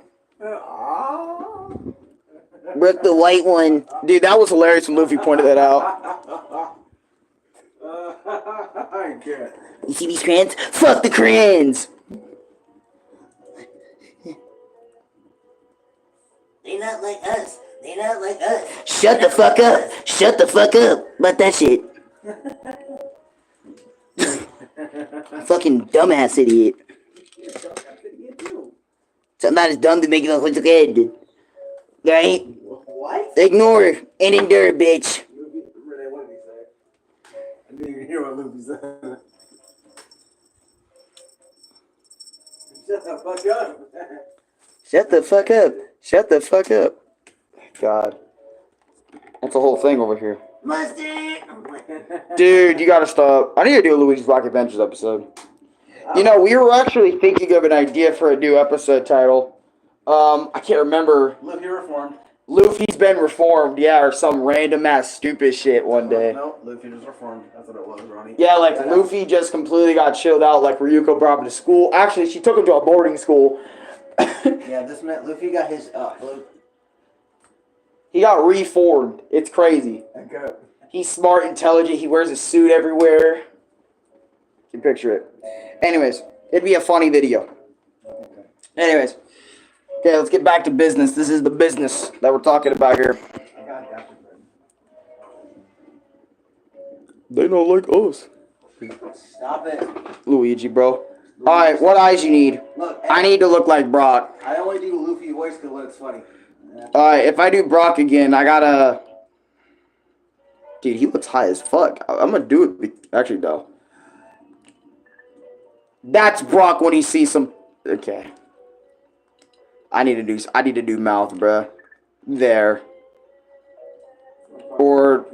Rick the white one. Dude, that was hilarious when Luffy pointed that out. I can't. You see these crayons? Fuck the crayons! They not like us. They not like us. Shut the fuck up! Shut the fuck up about that shit. Fucking dumbass idiot. Somebody's dumb to make it look good. Right? What? Ignore and endure, bitch. Renee, what did he say? I didn't even hear what Luffy said. Shut the fuck up. Shut the fuck up. Shut the fuck up. God. That's the whole thing over here. Mustard! Dude, you gotta stop. I need to do a Luigi's Rock Adventures episode. You know, we were actually thinking of an idea for a new episode title. I can't remember. Luffy reformed. Luffy's been reformed, yeah, or some random ass stupid shit one day. No, Luffy was reformed. That's what it was, Ronnie. Yeah, like Luffy just completely got chilled out, like Ryuko brought him to school. Actually, she took him to a boarding school. Yeah, this meant Luffy got his, He got reformed. It's crazy. Okay. He's smart, intelligent, he wears a suit everywhere. You can picture it. Anyways, it'd be a funny video. Anyways. Okay, let's get back to business. This is the business that we're talking about here. I got Dr. They don't like us. Stop it. Luigi, bro. Alright, what eyes you need? Look, I need to look like Brock. I only do Luffy voice because it looks funny. Alright, if I do Brock again, I gotta... Dude, he looks high as fuck. I'm gonna do it. Actually, no. That's Brock when he sees some... Okay. I need to do mouth, bruh. There. Or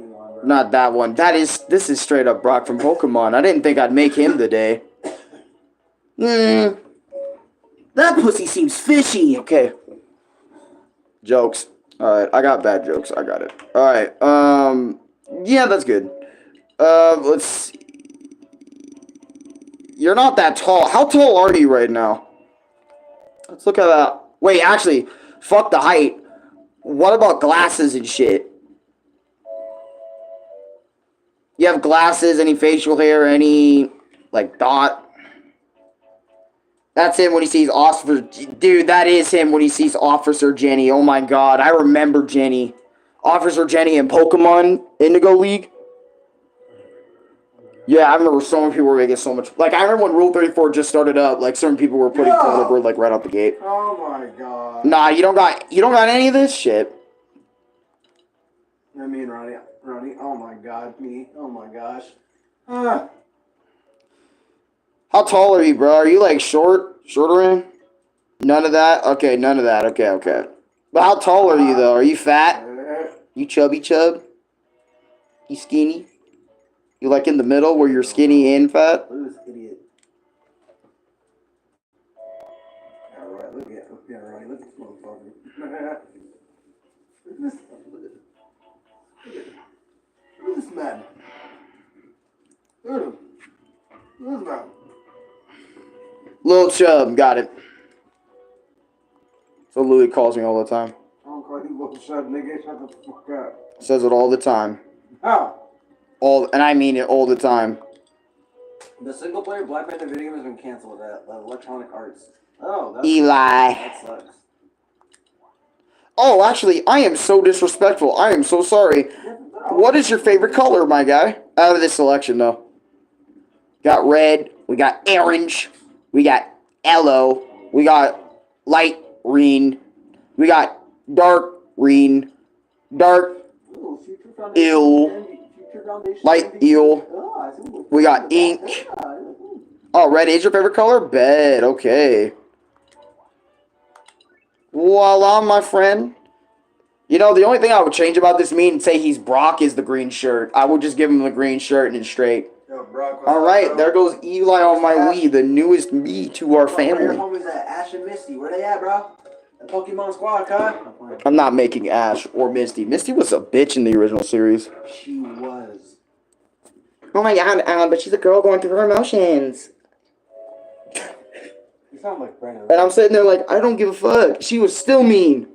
not that one. This is straight up Brock from Pokemon. I didn't think I'd make him today. That pussy seems fishy. Okay. Jokes. Alright, I got bad jokes. I got it. Alright, yeah, that's good. Let's see. You're not that tall. How tall are you right now? Let's look at that. Wait, actually, fuck the height. What about glasses and shit? You have glasses, any facial hair, any, like, dot? That's him when he sees Officer... Dude, that is him when he sees Officer Jenny. Oh my god, I remember Jenny. Officer Jenny in Pokemon Indigo League. Yeah, I remember so many people were making so much... Like, I remember when Rule 34 just started up, like, certain people were putting code over, like, right out the gate. Oh my god. Nah, you don't got any of this shit. I mean, Ronnie, oh my god, me, oh my gosh. How tall are you, bro? Are you, like, shorter in? None of that? Okay, none of that. Okay, okay. But how tall are you, though? Are you fat? You chubby chub? You skinny? You like in the middle where you're skinny and fat? Look at this idiot. Alright, look at this motherfucker. Look at this man. Look at him. Look at this man. Lil Chub, got it. So Louis calls me all the time. I don't call you little shut, nigga. Shut the fuck up. Says it all the time. How? And I mean it all the time. The single player Black Panther video game has been canceled at Electronic Arts. Oh, that's... Eli. That sucks. Oh, actually, I am so disrespectful. I am so sorry. What is your favorite color, my guy? Out of this selection, though. Got red. We got orange. We got yellow. We got light green. We got dark green. Dark. Ooh, Ew. your foundation. Light eel. Oh, I see. We got ink. Oh, red is your favorite color? Bet. Okay. Voila, my friend. You know, the only thing I would change about this meme and say he's Brock is the green shirt. I would just give him the green shirt and it's straight. Yo, Brock, All right, there goes Eli on my Wii, the newest me to our Where your family. homies at? Ash and Misty. Where they at, bro? The Pokemon Squad, cut. I'm not making Ash or Misty. Misty was a bitch in the original series. She was. Oh my god, but she's a girl going through her emotions. You sound like Brandon. And I'm sitting there like, I don't give a fuck. She was still mean.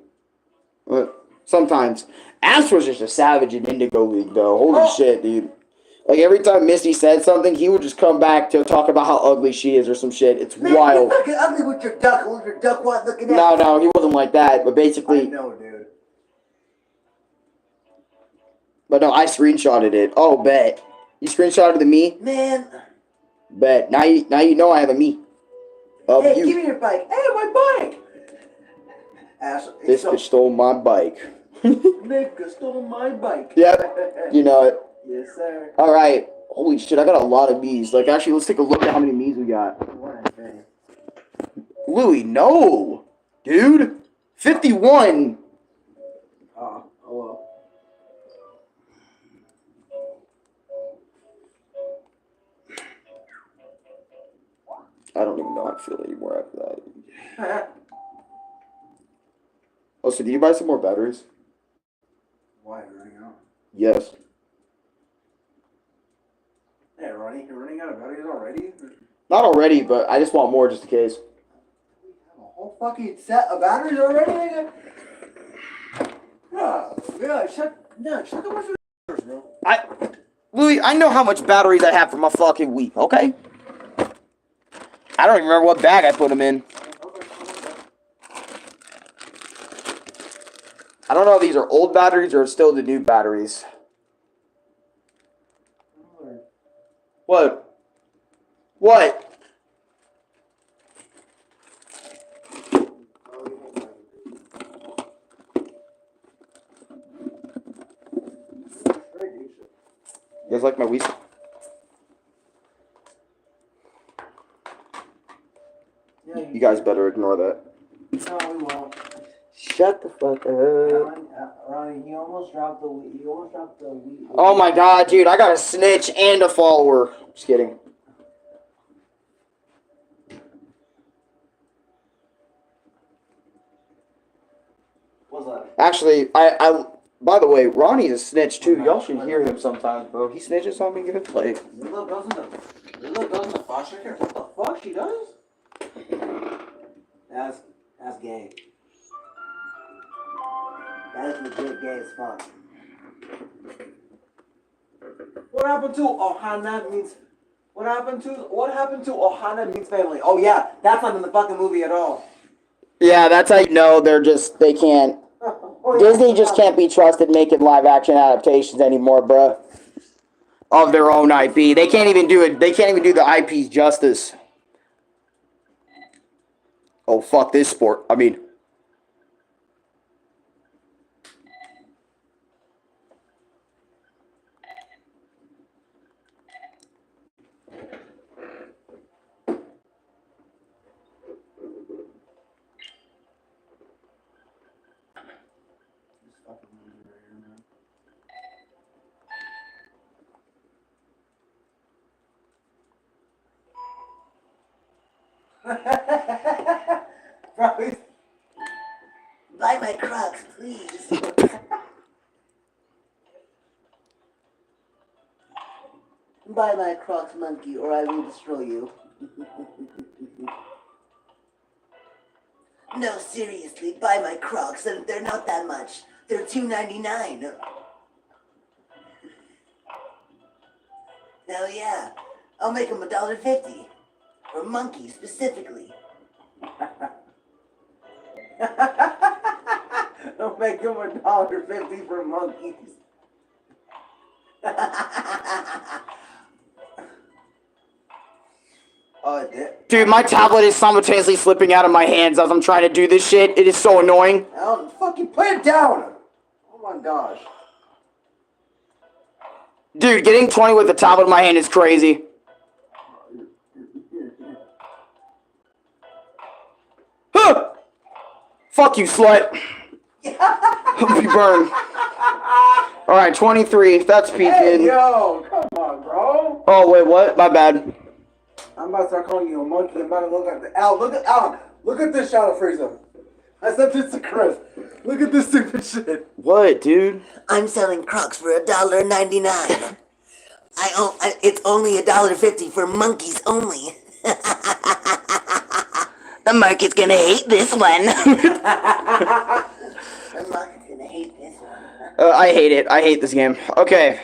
But sometimes. Ash was just a savage in Indigo League, though. Holy shit, dude. Like, every time Misty said something, he would just come back to talk about how ugly she is or some shit. It's wild. You're fucking ugly with your duck. With your duck what looking at. No, he wasn't like that. But I basically, know, dude. but no, I screenshotted it. Oh, bet. You screenshotted the me? Man. Bet. Now you know I have a me. Of Hey, you. give me your bike. Hey, my bike. Ash, This bitch stole my bike. Nigga stole my bike. Yep. You know it. Yes, sir. All right. Holy shit, I got a lot of me's. Like, actually, let's take a look at how many me's we got. Louis, no. Dude. 51. Oh well. I don't even know how I feel anymore after that. Oh, so did you buy some more batteries? Why, you're running out? Yes. Hey, Ronnie, you're running out of batteries already? Not already, but I just want more just in case. We have a whole fucking set of batteries already, nigga. Yeah, shut the much of bro. Louis, I know how much batteries I have for my fucking Wii, okay? I don't even remember what bag I put them in. I don't know if these are old batteries or still the new batteries. What? What? You guys like my Wii? Yeah, You guys better ignore that. No, we won't. Shut the fuck up. Ronnie, you almost dropped the weed. You almost dropped the weed. Oh my god, dude, I got a snitch and a follower. Just kidding. What's that? Actually, I by the way, Ronnie's a snitch too. Y'all should hear him sometimes, bro. He snitches on me good. Like, This little girl's in the foster care. What the fuck she does? That's gay. That is legit gay as fuck. What happened to Ohana means? What happened to Ohana means family? Oh yeah, that's not in the fucking movie at all. yeah, that's how you know they can't. Oh, yeah. Disney just can't be trusted making live action adaptations anymore, bruh. Of their own IP. They can't even do it. They can't even do the IP's justice. Oh, fuck this sport. I mean. Bro, buy my Crocs, please. Buy my Crocs, monkey, or I will destroy you. No, seriously, buy my Crocs. They're not that much. They're $2.99. Hell yeah. I'll make them $1.50. For monkey, specifically. I'll make them $1.50 for monkeys. Oh, Dude, my tablet is simultaneously slipping out of my hands as I'm trying to do this shit. It is so annoying. Alan, fucking put it down! Oh my gosh. Dude, getting 20 with the tablet in my hand is crazy. Huh! Fuck you, slut. Hope you burn. Alright, 23. That's peaking. Hey, yo, come on, bro. Oh, wait, what? My bad. I'm about to start calling you a monkey. I'm about to look at the Al. Look at this shot of Frieza. I sent this to Chris. Look at this stupid shit. What, dude? I'm selling Crocs for $1.99. It's only $1.50 for monkeys only. The market's gonna hate this one. The market's gonna hate this one. I hate it. I hate this game. Okay.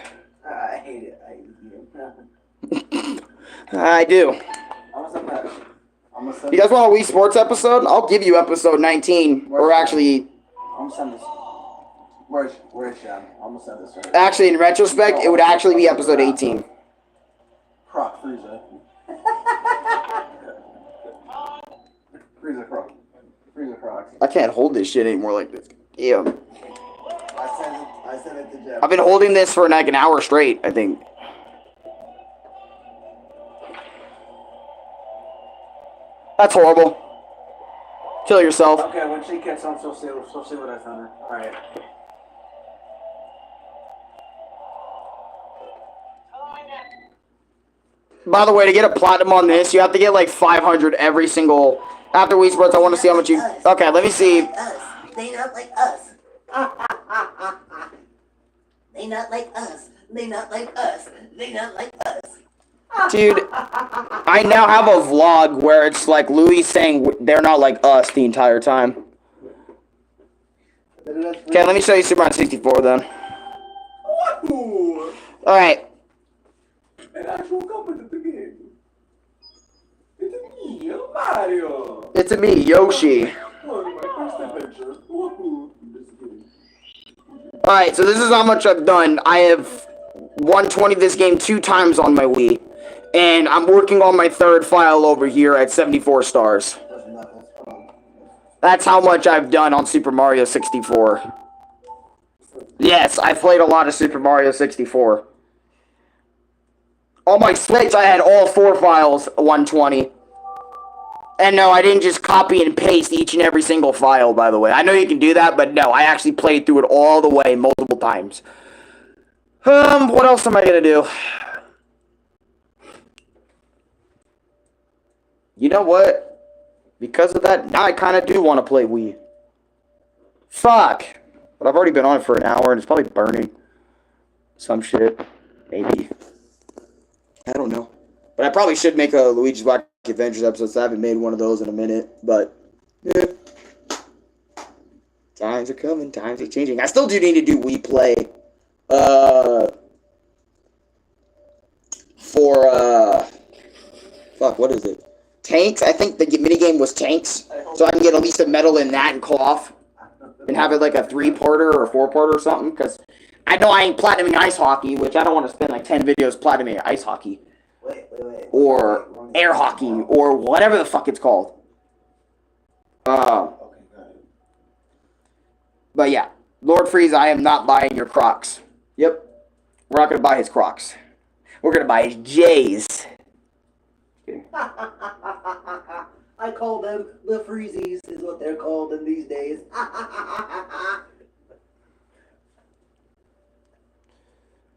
I hate it. I hate it. I do. I'm gonna send You guys want a Wii Sports episode? I'll give you episode 19. Or actually, I'm gonna send this. Where's Sean? I'm gonna send this right. actually, in retrospect, it would actually be episode 18. Croc Frieza. Frieza Crocs. I can't hold this shit anymore like this. Damn. I sent it to Jeff. I've been holding this for like an hour straight, I think. That's horrible. Kill yourself. Okay, when she gets on, she'll see what I sent her. Alright. By the way, to get a platinum on this, you have to get like 500 every single... After Wii Sports, I want to see how much you... Okay, let me see. They not like us. They not like us. They not like us. They not like us. Dude, I now have a vlog where it's like Louis saying they're not like us the entire time. Okay, let me show you Super Mario 64 then. Alright. An actual company to the game. It's me, Mario. It's me, Yoshi. Look, my first adventure. Woohoo. Alright, so this is how much I've done. I have 120 this game 2 times on my Wii. And I'm working on my 3rd file over here at 74 stars. That's how much I've done on Super Mario 64. Yes, I played a lot of Super Mario 64. On my Switch, I had all 4 files 120. And no, I didn't just copy and paste each and every single file, by the way. I know you can do that, but no, I actually played through it all the way multiple times. What else am I gonna do? You know what? Because of that, now I kind of do want to play Wii. Fuck. But I've already been on it for an hour, and it's probably burning. Some shit. Maybe. I don't know. But I probably should make a Luigi's Wacky Adventures episode, so I haven't made one of those in a minute. But, yeah. Times are coming, times are changing. I still do need to do Wii Play. Fuck, what is it? Tanks? I think the minigame was Tanks. So I can get at least a medal in that and cloth. And have it like a 3-parter or 4-parter or something. Because I know I ain't platinuming ice hockey, which I don't want to spend like 10 videos platinuming ice hockey. Wait. Or air hockey. Or whatever the fuck it's called. But yeah. Lord Freeze, I am not buying your Crocs. Yep. We're not going to buy his Crocs. We're going to buy his J's. I call them the Freezies, is what they're called in these days.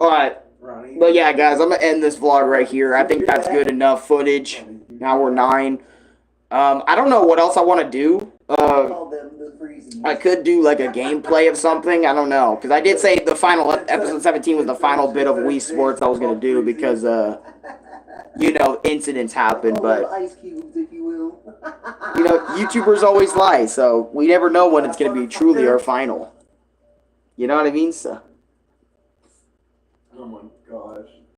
Alright. Ronnie. But yeah, guys, I'm going to end this vlog right here. I think that's good enough footage. Now we're 9. I don't know what else I want to do. I call them the Freezies. I could do like a gameplay of something. I don't know. Because I did say the final, episode 17 was the final bit of Wii Sports I was going to do because, you know, incidents happen. But, Ice cubes, if you will. you know, YouTubers always lie. So we never know when it's going to be truly our final. You know what I mean? So. Oh my gosh.